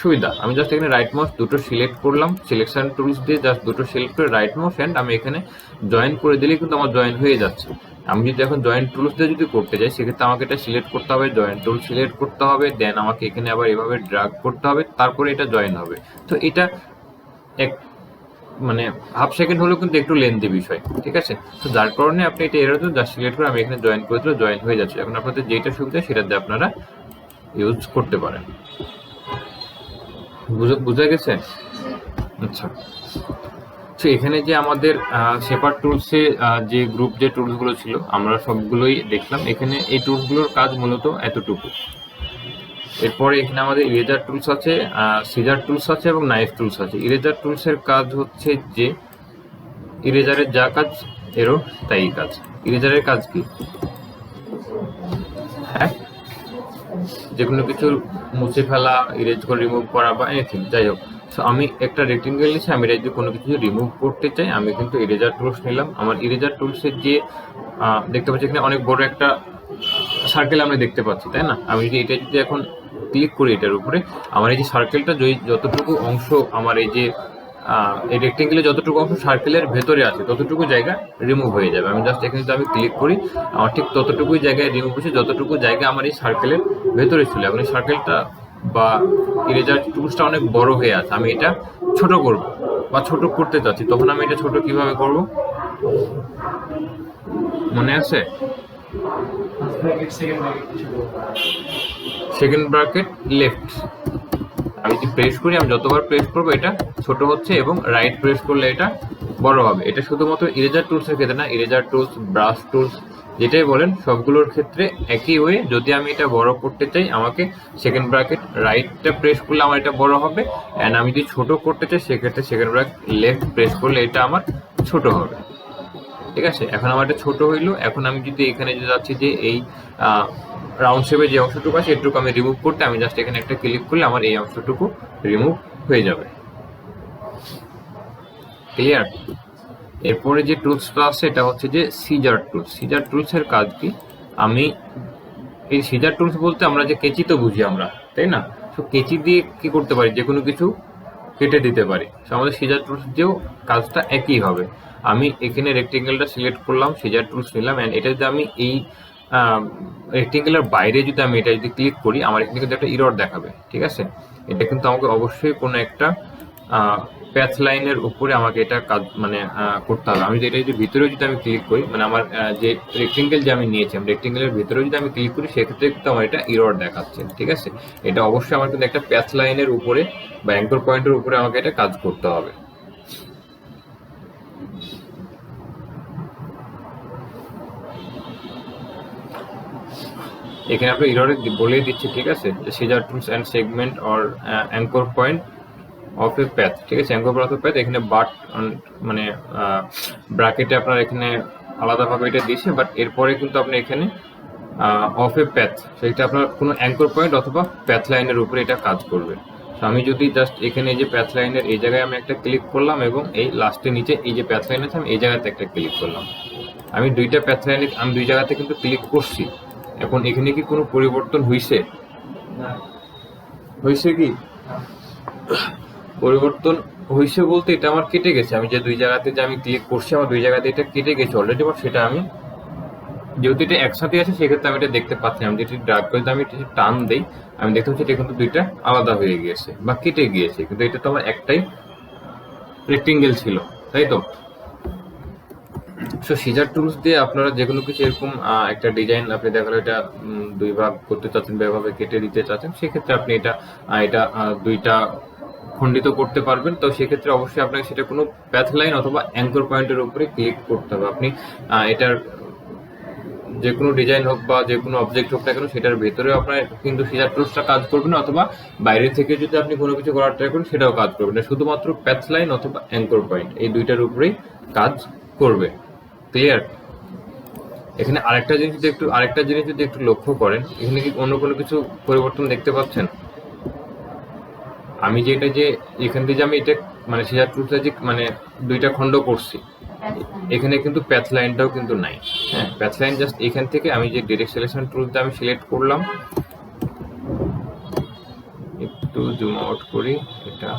Speaker 2: সুবিধা। আমি জাস্ট এখানে রাইট মাউস দুটো সিলেক্ট করলাম, সিলেকশন টুলস দিয়ে জাস্ট দুটো সিলেক্ট করে রাইট মাউস অ্যান্ড আমি এখানে জয়েন করে দিলেই কিন্তু আমার জয়েন হয়ে যাচ্ছে। আমি যদি এখন জয়েন্ট টুলস দিয়ে যদি করতে যাই, সেক্ষেত্রে আমাকে এটা সিলেক্ট করতে হবে, জয়েন্ট টুল সিলেক্ট করতে হবে, দেন আমাকে এখানে আবার এভাবে ড্র্যাগ করতে হবে, তারপরে এটা জয়েন হবে। তো এটা এক মানে হাফ সেকেন্ড হলেও কিন্তু একটু লেন্থি বিষয়, ঠিক আছে। তো যার কারণে আপনি এটা এর জাস্ট সিলেক্ট করে আমি এখানে জয়েন করে দিলে জয়েন হয়ে যাচ্ছে। এখন আপনাদের যেটা সুবিধা সেটা দিয়ে আপনারা ইউজ করতে পারেন। বুঝা গেছে? আচ্ছা, তো এখানে যে আমাদের শেপার টুলসে যে গ্রুপ যে টুলসগুলো ছিল আমরা সবগুলোই দেখলাম। এখানে এই টুলসগুলোর কাজ মূলত এতটুকু। এরপরে এখানে আমাদের ইরেজার টুলস আছে, সিজার টুলস আছে এবং নাইফ টুলস আছে। ইরেজার টুলসের কাজ হচ্ছে যে ইরেজারের যা কাজ এরও তাই কাজ। ইরেজারের কাজ কি? হ্যাঁ, যে কোনো কিছু মুছে ফেলা, ইরেজ করে রিমুভ করা বা এনিথিং, যাই হোক। সো আমি একটা রেক্টেঙ্গেল নিচ্ছি, আমি এটা যদি কোনো কিছু রিমুভ করতে চাই আমি কিন্তু ইরেজার টুলস নিলাম। আমার ইরেজার টুলসের যে দেখতে পাচ্ছি এখানে অনেক বড় একটা সার্কেল আমরা দেখতে পাচ্ছি, তাই না? আমি যদি এটা যদি এখন ক্লিক করি এটার উপরে, আমার এই যে সার্কেলটা যতটুকু অংশ আমার এই যে এই রেক্টেঙ্গেলের যতটুকু অংশ সার্কেলের ভেতরে আছে ততটুকু জায়গা রিমুভ হয়ে যাবে। আমি জাস্ট এখানে যদি আমি ক্লিক করি আমার ঠিক ততটুকুই জায়গায় রিমুভ হচ্ছে যতটুকু জায়গা আমার এই সার্কেলের ভেতরে ছিল। এখন এই সার্কেলটা বা ইরেজার টুলসটা অনেক বড় হয়ে আছে, আমি এটা ছোট করব বা ছোট করতে চাচ্ছি, তখন আমি এটা ছোট কিভাবে করব মনে আছে? সেকেন্ড ব্র্যাকেট লেফট আমি যদি প্রেস করি, আমি যতবার প্রেস করবো এটা ছোট হচ্ছে এবং রাইট প্রেস করলে এটা বড় হবে। এটা শুধুমাত্র ইরেজার টুলসের ক্ষেত্রে না, ইরেজার টুলস, ব্রাশ টুলস যেটাই বলেন সবগুলোর ক্ষেত্রে একই ওয়ে। যদি আমি এটা বড় করতে চাই আমাকে সেকেন্ড ব্র্যাকেট রাইটটা প্রেস করলে আমার এটা বড় হবে, অ্যান্ড আমি যদি ছোট করতে চাই সেক্ষেত্রে সেকেন্ড ব্র্যাকেট লেফট প্রেস করলে এটা আমার ছোট হবে। ঠিক আছে, এখন আমার এটা ছোট হইলো। এখন আমি যদি এখানে যে যাচ্ছি যে এই রাউন্ড শেপের যে অংশটুকু আছে এটুকু আমি রিমুভ করতে, আমি জাস্ট এখানে একটা ক্লিক করলে আমার এই অংশটুকু রিমুভ হয়ে যাবে। ক্লিয়ার? এরপরে যে টুলসটা আছে এটা হচ্ছে যে সিজার টুলস। সিজার টুলসের কাজ কি? আমি এই সিজার টুলস বলতে আমরা যে কেচি তো বুঝি আমরা, তাই না? তো কেচি দিয়ে কি করতে পারি, যে কোনো কিছু কেটে দিতে পারি। তো আমাদের সিজার টুলস দিয়েও কাজটা একই হবে। আমি এখানে রেক্টেঙ্গেলটা সিলেক্ট করলাম, সিজার টুলস নিলাম, অ্যান্ড এটা যদি আমি এই রেক্টেঙ্গেলের বাইরে যদি আমি এটা যদি ক্লিক করি আমার এখানে কিন্তু একটা ইরর দেখাবে। ঠিক আছে, এটা কিন্তু আমাকে অবশ্যই কোনো একটা প্যাথ লাইনের উপরে আমাকে এটা কাজ মানে করতে হবে। আমি এটা যদি ভিতরেও যদি আমি ক্লিক করি, মানে আমার যে রেক্টেঙ্গেল যে আমি নিয়েছি আমি রেক্টেঙ্গেলের ভিতরেও যদি আমি ক্লিক করি সেক্ষেত্রে কিন্তু আমার এটা ইরর দেখাচ্ছে। ঠিক আছে, এটা অবশ্যই আমার কিন্তু একটা প্যাথ লাইনের উপরে বা অ্যাঙ্কর পয়েন্টের উপরে আমাকে এটা কাজ করতে হবে। এখানে আপনি ইররে বলে দিচ্ছি, ঠিক আছে, scissor tools and segment or anchor point of a path. ঠিক আছে, anchor point of a path, এখানে বাট মানে ব্র্যাকেটে আপনার এখানে আলাদাভাবে এটা দিয়েছে, বাট এরপরে কিন্তু আপনি এখানে অফ এ প্যাথ, সেটা আপনার কোনো অ্যাঙ্কর পয়েন্ট অথবা প্যাথ লাইনের উপরে এটা কাজ করবে। তো আমি যদি জাস্ট এখানে এই যে প্যাথ লাইনের এই জায়গায় আমি একটা ক্লিক করলাম এবং এই লাস্টে নিচে এই যে প্যাথ লাইন আছে আমি এই জায়গাতে একটা ক্লিক করলাম, আমি দুইটা প্যাথ লাইনে আমি দুই জায়গাতে কিন্তু ক্লিক করছি। এখন এখানে কি কোনো পরিবর্তন হয়েছে? হয়েছে কি পরিবর্তন হয়েছে বলতে এটা আমার কেটে গেছে। আমি যে দুই জায়গাতে যে আমি ক্লিক করছি আমার দুই জায়গাতে এটা কেটে গেছে অলরেডি, বাট সেটা আমি যেহেতু এটা একসাথে আছে সেক্ষেত্রে আমি এটা দেখতে পাচ্ছি। আমি যেটি ড্রাগ করে আমি টান দেই আমি দেখতে পাচ্ছি এটা কিন্তু দুইটা আলাদা হয়ে গিয়েছে বা কেটে গিয়েছে, কিন্তু এটা তো আমার একটাই রেক্টেঙ্গেল ছিল, তাই তো? সো সিজার টুলস দিয়ে আপনারা যে কোনো কিছু এরকম একটা ডিজাইন আপনি দেখালে এটা দুই ভাগ করতে চাচ্ছেন বা এভাবে কেটে দিতে চাচ্ছেন, সেক্ষেত্রে আপনি এটা দুইটা খণ্ডিত করতে পারবেন। তো সেক্ষেত্রে অবশ্যই আপনাকে সেটা কোনো প্যাথ লাইন অথবা অ্যাঙ্কর পয়েন্টের উপরে ক্লিক করতে হবে। আপনি এটার যে কোনো ডিজাইন হোক বা যে কোনো অবজেক্ট হোক না কেন সেটার ভেতরেও আপনার কিন্তু সিজার টুলসটা কাজ করবে না, অথবা বাইরে থেকে যদি আপনি কোনো কিছু করার ট্রাই করেন সেটাও কাজ করবে না। শুধুমাত্র প্যাথ লাইন অথবা অ্যাঙ্কর পয়েন্ট এই দুইটার উপরেই কাজ করবে। ক্লিয়ার? এখানে আরেকটা জিনিস যদি একটু লক্ষ্য করেন, এখানে কি অন্য কোনো কিছু পরিবর্তন দেখতে পাচ্ছেন? আমি যে এটা যে এখান থেকে আমি এটা মানে সিজার টুলসে যে মানে দুইটা খণ্ড করছি, এখানে কিন্তু প্যাথ লাইনটাও কিন্তু নাই। হ্যাঁ, প্যাথ লাইন জাস্ট এখান থেকে আমি যে ডিরেক্ট সিলেকশন টুলটা আমি সিলেক্ট করলাম, একটু জুম আউট করি, এটা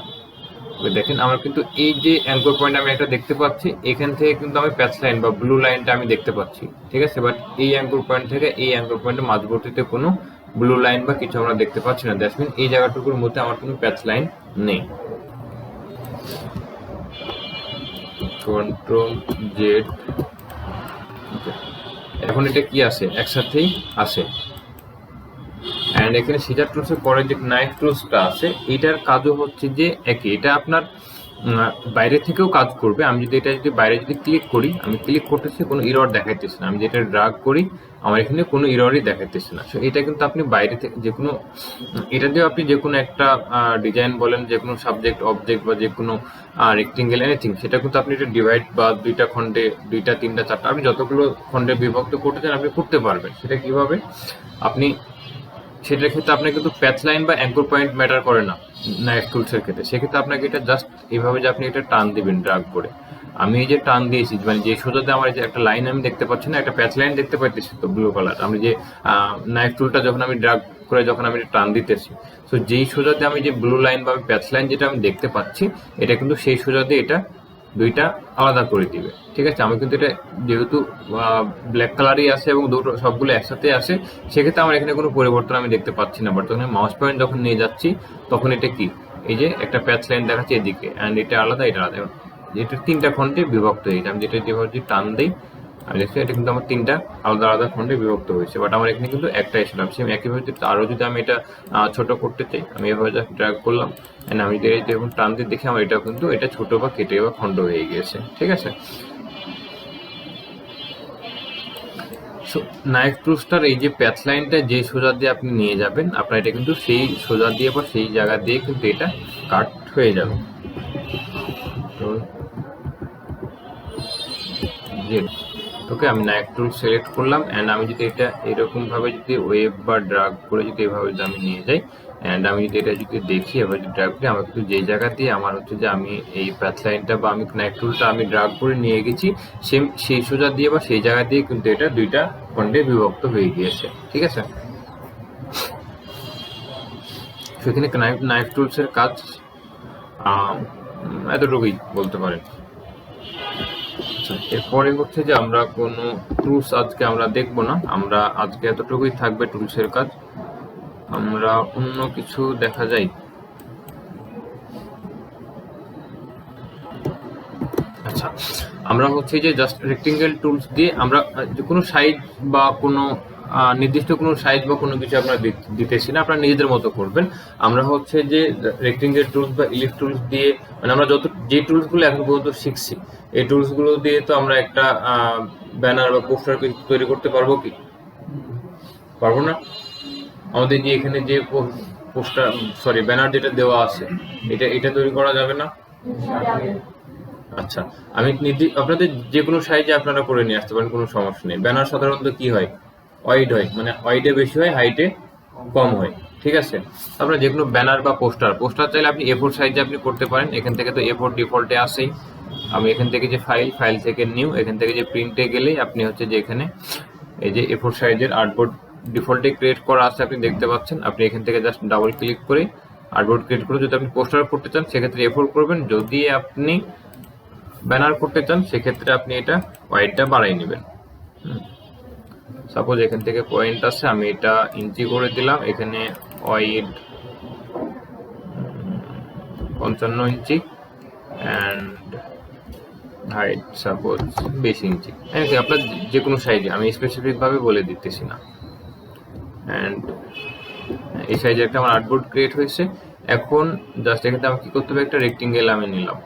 Speaker 2: দেখেন আমার কিন্তু এই যে অ্যাঙ্কর পয়েন্ট আমি একটা দেখতে পাচ্ছি, এখান থেকে কিন্তু আমি প্যাথ লাইন বা ব্লু লাইনটা আমি দেখতে পাচ্ছি। ঠিক আছে, বাট এই অ্যাঙ্কর পয়েন্ট থেকে এই অ্যাঙ্কর পয়েন্টের মাঝবর্তীতে কোনো ব্লু লাইন বা কিছু আমরা দেখতে পাচ্ছি না। দ্যাটস মিন এই জায়গাটুকুর মধ্যে আমার কোনো প্যাথ লাইন নেই। কন্ট্রোল জেড, এখন এটা কি আছে? একসাথেই আছে। অ্যান্ড এখানে সিজার টুলসের পরে যে নাইফ টুলসটা আছে এটার কাজও হচ্ছে যে একই, এটা আপনার বাইরে থেকেও কাজ করবে। আমি যদি এটা যদি বাইরে যদি ক্লিক করি, আমি ক্লিক করতেছি কোনো ইরর দেখাইতেছে না, আমি যেটা ড্রাগ করি আমার এখানে কোনো ইররই দেখাইতেছে না। সো এটা কিন্তু আপনি বাইরে থেকে যে কোনো এটা দিয়েও আপনি যে কোনো একটা ডিজাইন বলেন, যে কোনো সাবজেক্ট অবজেক্ট বা যে কোনো রেক্টেঙ্গেল এনিথিং, সেটা কিন্তু আপনি এটা ডিভাইড বা দুইটা খণ্ডে, দুইটা তিনটা চারটা আপনি যতগুলো খণ্ডে বিভক্ত করতে চান আপনি করতে পারবেন। সেটা কিভাবে? আপনি সেটার ক্ষেত্রে আপনার কিন্তু প্যাথ লাইন বা অ্যাঙ্কর পয়েন্ট ম্যাটার করে না। নাইফ টুলসের ক্ষেত্রে, সেক্ষেত্রে আপনাকে এটা জাস্ট এইভাবে যে আপনি এটা টান দিবেন ড্রাগ করে। আমি এই যে টান দিয়েছি, মানে যে সোজাতে আমার এই যে একটা লাইন আমি দেখতে পাচ্ছি না, একটা প্যাচ লাইন দেখতে পাচ্ছি তো ব্লু কালার, আমি যে নাইফ টুলটা যখন আমি ড্রাগ করে যখন আমি টান দিতেছি, তো যেই সোজাতে আমি যে ব্লু লাইন বা প্যাচ লাইন যেটা আমি দেখতে পাচ্ছি, এটা কিন্তু সেই সোজাতে এটা দুইটা আলাদা করে দিবে। ঠিক আছে, আমি কিন্তু এটা যেহেতু ব্ল্যাক কালারই আছে এবং দুটো সবগুলো একসাথে আসে, সেক্ষেত্রে আমার এখানে কোনো পরিবর্তন আমি দেখতে পাচ্ছি না। বাট যখন মাউস পয়েন্ট যখন নিয়ে যাচ্ছি, তখন এটা কি, এই যে একটা প্যাচ লাইন দেখাচ্ছে এদিকে, অ্যান্ড এটা আলাদা, এটা আলাদা, এটা তিনটা খণ্ডে বিভক্ত হয়েছে। আমি যেটা যেভাবে যদি টান দিই, আমি দেখছি এটা কিন্তু আমার তিনটা আলাদা আলাদা খণ্ডে বিভক্ত হয়েছে। বাট আমার এখানে কিন্তু একটাই ছিল। সেম একইভাবে আরও যদি আমি এটা ছোট করতে চাই, আমি এভাবে জাস্ট ড্র্যাগ করলাম, অ্যান্ড আমি যখন টান দিয়ে দেখি আমার এটা কিন্তু এটা ছোট বা কেটে বা খণ্ড হয়ে গিয়েছে। ঠিক আছে, নাইফ টুলসটার এই যে প্যাচ লাইনটা যে সোজা দিয়ে আপনি নিয়ে যাবেন, আপনার এটা কিন্তু সেই সোজা দিয়ে বা সেই জায়গা দিয়ে কিন্তু এটা কাট হয়ে যাবে। তো ওকে, আমি নাইফ টুল সিলেক্ট করলাম, অ্যান্ড আমি যদি এটা এরকম ভাবে যদি ওয়েভ বা ড্রাগ করে যদি এভাবে যদি আমি নিয়ে যাই, অ্যান্ড আমি যদি এটা যদি দেখি এবার যদি ড্রাগ করি, আমার কিন্তু যে জায়গা দিয়ে আমার হচ্ছে যে আমি এই প্যাচ লাইনটা বা আমি নাইফ টুলটা আমি ড্রাগ করে নিয়ে গেছি, সেম সেই সোজা দিয়ে বা সেই জায়গা দিয়ে কিন্তু এটা দুইটা খণ্ডে বিভক্ত হয়ে গিয়েছে। ঠিক আছে, সেখানে নাইফ টুলসের কাজ এতটুকুই বলতে পারেন। এরপরে হচ্ছে যে আমরা কোনো টুলস আজকে আমরা দেখবো না, আমরা আজকে এতটুকুই থাকবে টুলসের কাজ। আমরা অন্য কিছু দেখা যায়। আচ্ছা, আমরা হচ্ছে যে জাস্ট রেক্টেঙ্গেল টুলস দিয়ে আমরা কোনো সাইজ বা কোনো নির্দিষ্ট কোনো সাইজ বা কোনো কিছু আপনারা দিতেছি না, আপনারা নিজেদের মতো করবেন। আমরা হচ্ছে যে রেক্টেঙ্গেল টুলস বা ইলিপ্স টুলস দিয়ে, মানে আমরা যে টুলসগুলো এখন পর্যন্ত শিখছি, এই টুলসগুলো দিয়ে তো আমরা একটা ব্যানার বা পোস্টার তৈরি করতে পারবো কি? পারবো না। আমাদের যে এখানে যে পোস্টার ব্যানার যেটা দেওয়া আছে, এটা তৈরি করা যাবে না। আচ্ছা, আমি আপনাদের যে কোনো সাইজে আপনারা করে নিয়ে আসতে পারেন, কোনো সমস্যা নেই। ব্যানার সাধারণত কি হয়, ওয়াইড হয়, মানে ওয়াইডে বেশি হয়, হাইটে কম হয়। ঠিক আছে, আপনারা যে কোনো ব্যানার বা পোস্টার চাইলে আপনি A4 সাইজে আপনি করতে পারেন। এখান থেকে তো A4 ডিফল্টে আসেই। আমি এখান থেকে যে ফাইল থেকে নিউ, এখান থেকে যে প্রিন্টে গেলেই আপনি হচ্ছে যে এখানে এই যে A4 সাইজের আর্টবোর্ড ডিফল্টে ক্রিয়েট করা আছে, আপনি দেখতে পাচ্ছেন। আপনি এখান থেকে জাস্ট ডাবল ক্লিক করে আর্টবোর্ড ক্রিয়েট করে যদি আপনি পোস্টার করতে চান, সেক্ষেত্রে A4 করবেন। যদি আপনি ব্যানার করতে চান, সেক্ষেত্রে আপনি এটা ওয়াইডটা বাড়াই নেবেন। সাপোজ এখান থেকে পয়েন্ট আছে, আমি এটা ইঞ্চি করে দিলাম, এখানে wide 55 inch and height suppose 20 ইঞ্চি। আপনার যে কোনো সাইজে, আমি স্পেসিফিক ভাবে বলে দিতেছি না। অ্যান্ড এই সাইজে একটা আমার আর্টবোর্ড ক্রিয়েট হয়েছে। এখন জাস্ট এখানে আমি কি করতে হবে, একটা রেক্টেঙ্গেল আমি নিলাম,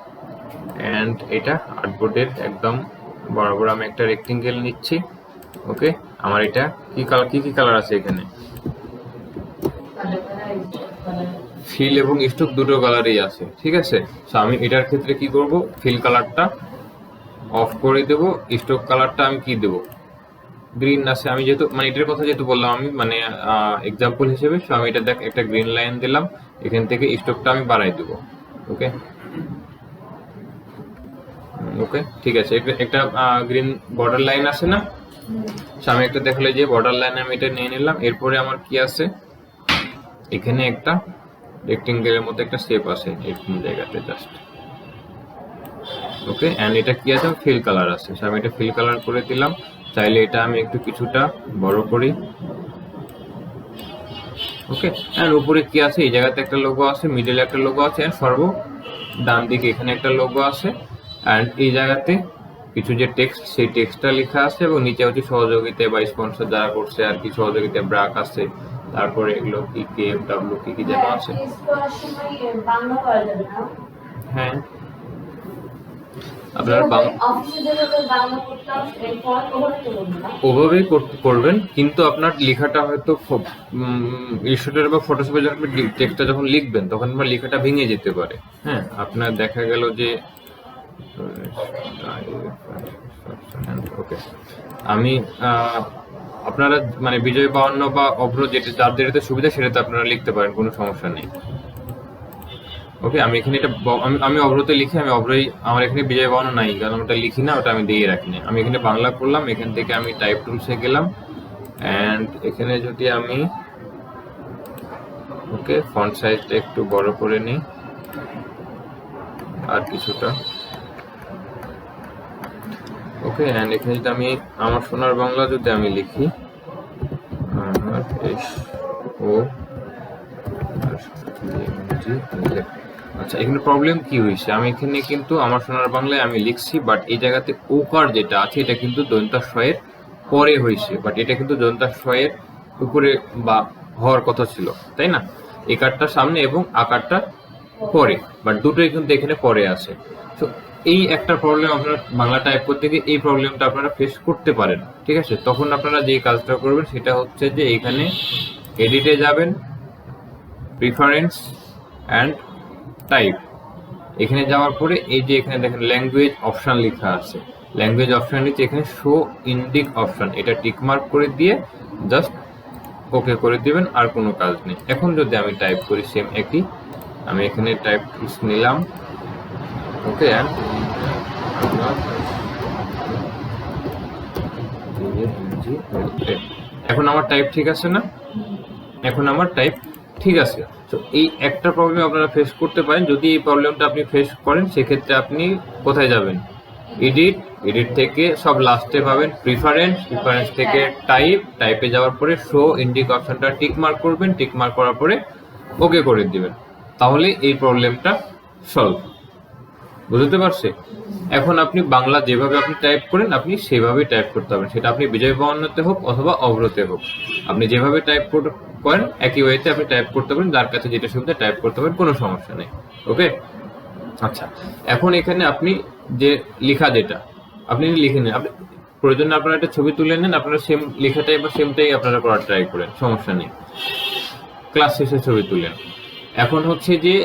Speaker 2: অ্যান্ড এটা আর্টবোর্ডের একদম বরাবর আমি একটা রেক্টেঙ্গেল নিচ্ছি। ওকে, আমার এটা কি কালার আছে, এখানে ফিল এবং স্টোক দুটো কালারই আছে। ঠিক আছে, তো আমি এটার ক্ষেত্রে কি করব, ফিল কালারটা অফ করে দেব, স্টোক কালারটা আমি কি দেব, গ্রিন আছে। আমি যেহেতু মানে এটার কথা যেহেতু বললাম, আমি মানে এক্সাম্পল হিসেবে, সো আমি এটা দেখ একটা গ্রিন লাইন দিলাম, এখান থেকে স্টোকটা আমি বাড়াই দেব। ওকে ওকে, ঠিক আছে, একটা গ্রিন বর্ডার লাইন আছে না, আমি একটা দেখলে যে বর্ডার লাইন আমি এটা নিয়ে নিলাম। এরপরে আমার কি আছে, এখানে একটা রেক্টেঙ্গেলের মতো একটা শেপ আছে এরকম জায়গাতে জাস্ট। ওকে, এন্ড এটা কি আছে, ফিল কালার আছে, আমি এটা ফিল কালার করে দিলাম। চাইলে এটা আমি একটু কিছুটা বড় করি। ওকে, এন্ড উপরে কি আছে, এই জায়গাতে একটা লোগো আছে, মিডলে একটা লোগো আছে, এন্ড সর্ব ডান দিকে এখানে একটা লোগো আছে, এন্ড এই জায়গাতে কিছু যে টেক্সট, সেই টেক্সটটা লেখা আছে, এবং নিচে হচ্ছে সহযোগিতা বা স্পন্সর যারা করছে আর কি, সহযোগিতা ব্রাক আছে, তারপরে এগুলো কি KFW কি যেন আছে। হ্যাঁ, আপনারা ওভাবেই করবেন, কিন্তু আপনার লেখাটা হয়তো ইলাস্ট্রেটর বা ফটোশপে যখন টেক্সটটা যখন লিখবেন, তখন আপনার লেখাটা ভেঙে যেতে পারে। হ্যাঁ, আপনার দেখা গেল যে ওকে, আমি আপনারা মানে বিজয় 52 বা অভ্র যেটা যাদের সুবিধা, সেটাতে আপনারা লিখতে পারেন, কোনো সমস্যা নেই। ওকে, আমি এখানে এটা আমি অব্রতে লিখি, আমি অব্রই আমার এখানে বিজয় বানানো নাই, কারণ ওটা লিখি না, ওটা আমি দিয়ে রাখি না। আমি এখানে বাংলা করলাম, এখান থেকে আমি টাইপ টুলসে গেলাম, অ্যান্ড এখানে যদি আমি ওকে ফন্ট সাইজটা একটু বড় করে নিই আর কিছুটা, ওকে, অ্যান্ড এখানে যদি আমি আমার সোনার বাংলা যদি আমি লিখি আচ্ছা, এখানে প্রবলেম কি হয়েছে, আমি এখানে কিন্তু আমার সোনার বাংলায় আমি লিখছি, বাট এই জায়গাতে ওকার যেটা আছে এটা কিন্তু দন্তাস্বয়ের পরে হয়েছে, বাট এটা কিন্তু দন্তাস্বয়ের উপরে বা হওয়ার কথা ছিল, তাই না? একারটা সামনে এবং আকারটা পরে, বাট দুটোই কিন্তু এখানে পরে আছে। তো এই একটা প্রবলেম আপনারা বাংলা টাইপ করতে গিয়ে এই প্রবলেমটা আপনারা ফেস করতে পারেন, ঠিক আছে? তখন আপনারা যে কাজটা করবেন সেটা হচ্ছে যে এখানে এডিটে যাবেন, প্রিফারেন্স অ্যান্ড টাইপ, এখানে যাওয়ার পরে এই যে এখানে দেখেন ল্যাঙ্গুয়েজ অপশন লেখা আছে, ল্যাঙ্গুয়েজ অপশন নিচে এখানে শো ইন্ডিক অপশন, এটা টিক মার্ক করে দিয়ে জাস্ট ওকে করে দিবেন, আর কোনো কাজ নেই। এখন যদি আমি টাইপ করি সেম একই, আমি এখানে টাইপ নিলাম, ওকে, এখন আমার টাইপ ঠিক আছে না? এখন আমার টাইপ ঠিক আছে। তো এই একটা প্রবলেম আপনারা ফেস করতে পারেন। যদি এই প্রবলেমটা আপনি ফেস করেন সেক্ষেত্রে আপনি কোথায় যাবেন? এডিট থেকে সব লাস্টে পাবেন প্রিফারেন্স থেকে টাইপে যাওয়ার পরে শো ইন্ডিক অপশনটা টিক মার্ক করবেন, টিক মার্ক করার পরে ওকে করে দিবেন, তাহলে এই প্রবলেমটা সলভ। বুঝতে পারছে? এখন আপনি বাংলা যেভাবে আপনি টাইপ করেন আপনি সেভাবেই টাইপ করতে হবে, সেটা আপনি বিজয় বানানোতে হোক অথবা অব্রতে হোক, আপনি যেভাবে টাইপ করেন একই ওয়েতে আপনি টাইপ করতে পারেন, যার কাছে যেটা সুবিধা টাইপ করতে পারেন, কোনো সমস্যা নেই। ওকে, আচ্ছা, এখন এখানে আপনি যে লেখা যেটা আপনি লিখে নেন, আপনি প্রয়োজনে আপনারা একটা ছবি তুলে নেন, আপনারা সেম লেখাটাই বা সেমটাই আপনারা করার ট্রাই করেন, সমস্যা নেই, ক্লাস শেষে ছবি তুলেন। এখন হচ্ছে যে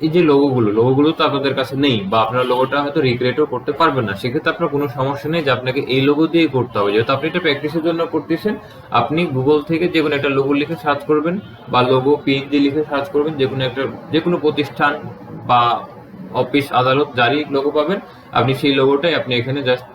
Speaker 2: এই যে লোগোগুলো তো আপনাদের কাছে নেই, বা আপনারা লোগোটা হয়তো রিক্রিয়েটও করতে পারবেন না, সেক্ষেত্রে আপনার কোনো সমস্যা নেই যে আপনাকে এই লোগো দিয়েই করতে হবে। যেহেতু আপনি এটা প্র্যাকটিসের জন্য করতেছেন, আপনি গুগল থেকে যে কোনো একটা লোগো লিখে সার্চ করবেন, বা লোগো পিএনজি লিখে সার্চ করবেন, যে কোনো প্রতিষ্ঠান বা অফিস আদালত যারই লোগো পাবেন, আপনি সেই লোগোটাই আপনি এখানে জাস্ট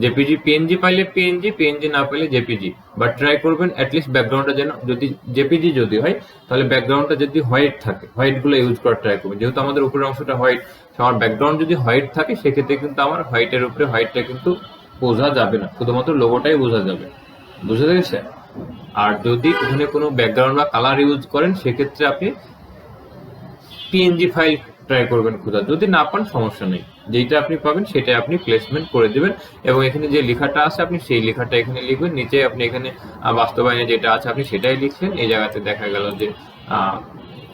Speaker 2: জেপিজি, পিএনজি পাইলে পিএনজি না পাইলে জেপিজি, বাট ট্রাই করবেন অ্যাটলিস্ট ব্যাকগ্রাউন্ডটা যেন, যদি জেপিজি যদি হয় তাহলে ব্যাকগ্রাউন্ডটা যদি হোয়াইট থাকে, হোয়াইটগুলো ইউজ করার ট্রাই করবেন। যেহেতু আমাদের উপরের অংশটা হোয়াইট, আমার ব্যাকগ্রাউন্ড যদি হোয়াইট থাকে সেক্ষেত্রে কিন্তু আমার হোয়াইটের উপরে হোয়াইটটা কিন্তু বোঝা যাবে না, শুধুমাত্র লোগোটাই বোঝা যাবে। বুঝতে পেরেছে? আর যদি ওখানে কোনো ব্যাকগ্রাউন্ড বা কালার ইউজ করেন সেক্ষেত্রে আপনি পিএনজি ফাইল ট্রাই করবেন খোঁজা, যদি না পান সমস্যা নেই, যেটা আপনি পাবেন সেটাই আপনি প্লেসমেন্ট করে দিবেন, এবং এখানে যে লেখাটা আছে আপনি সেই লেখাটা এখানে লিখবেন, নিচে আপনি এখানে বাস্তবায়নে যেটা আছে আপনি সেটাই লিখলেন। এই জায়গাতে দেখা গেল যে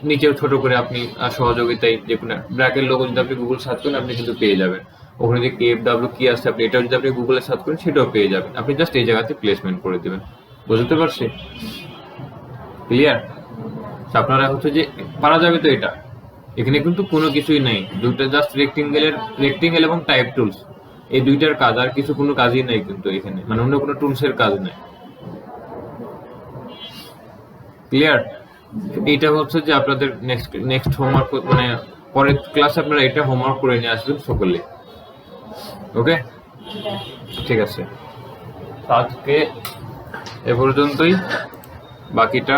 Speaker 2: নিচেও ছোট করে আপনি সহযোগিতায় যে কোনো ব্র্যাকের লোগো যদি আপনি গুগল সার্চ করেন আপনি কিন্তু পেয়ে যাবেন, ওখানে যে KFW কি আছে আপনি এটাও যদি আপনি গুগলে সার্চ করেন সেটাও পেয়ে যাবেন, আপনি জাস্ট এই জায়গাতে প্লেসমেন্ট করে দিবেন। বুঝতে পারছি? ক্লিয়ার? আপনারা হচ্ছে যে পারা যাবে তো এটা, এখানে কিন্তু কোনো কিছুই নেই, দুটো জাস্ট রেক্টেঙ্গেল এবং টাইপ টুলস, এই দুইটার কাজ, আর কিছু কোনো কাজই নেই কিন্তু এখানে, মানে অন্য কোনো টুলসের কাজ নেই। ক্লিয়ার? এইটা হচ্ছে যে আপনাদের নেক্সট হোমওয়ার্ক, মানে পরের ক্লাসে আপনারা এটা হোমওয়ার্ক করে নিয়ে আসবেন সকলে। ওকে, ঠিক আছে, আজকে এ পর্যন্তই, বাকিটা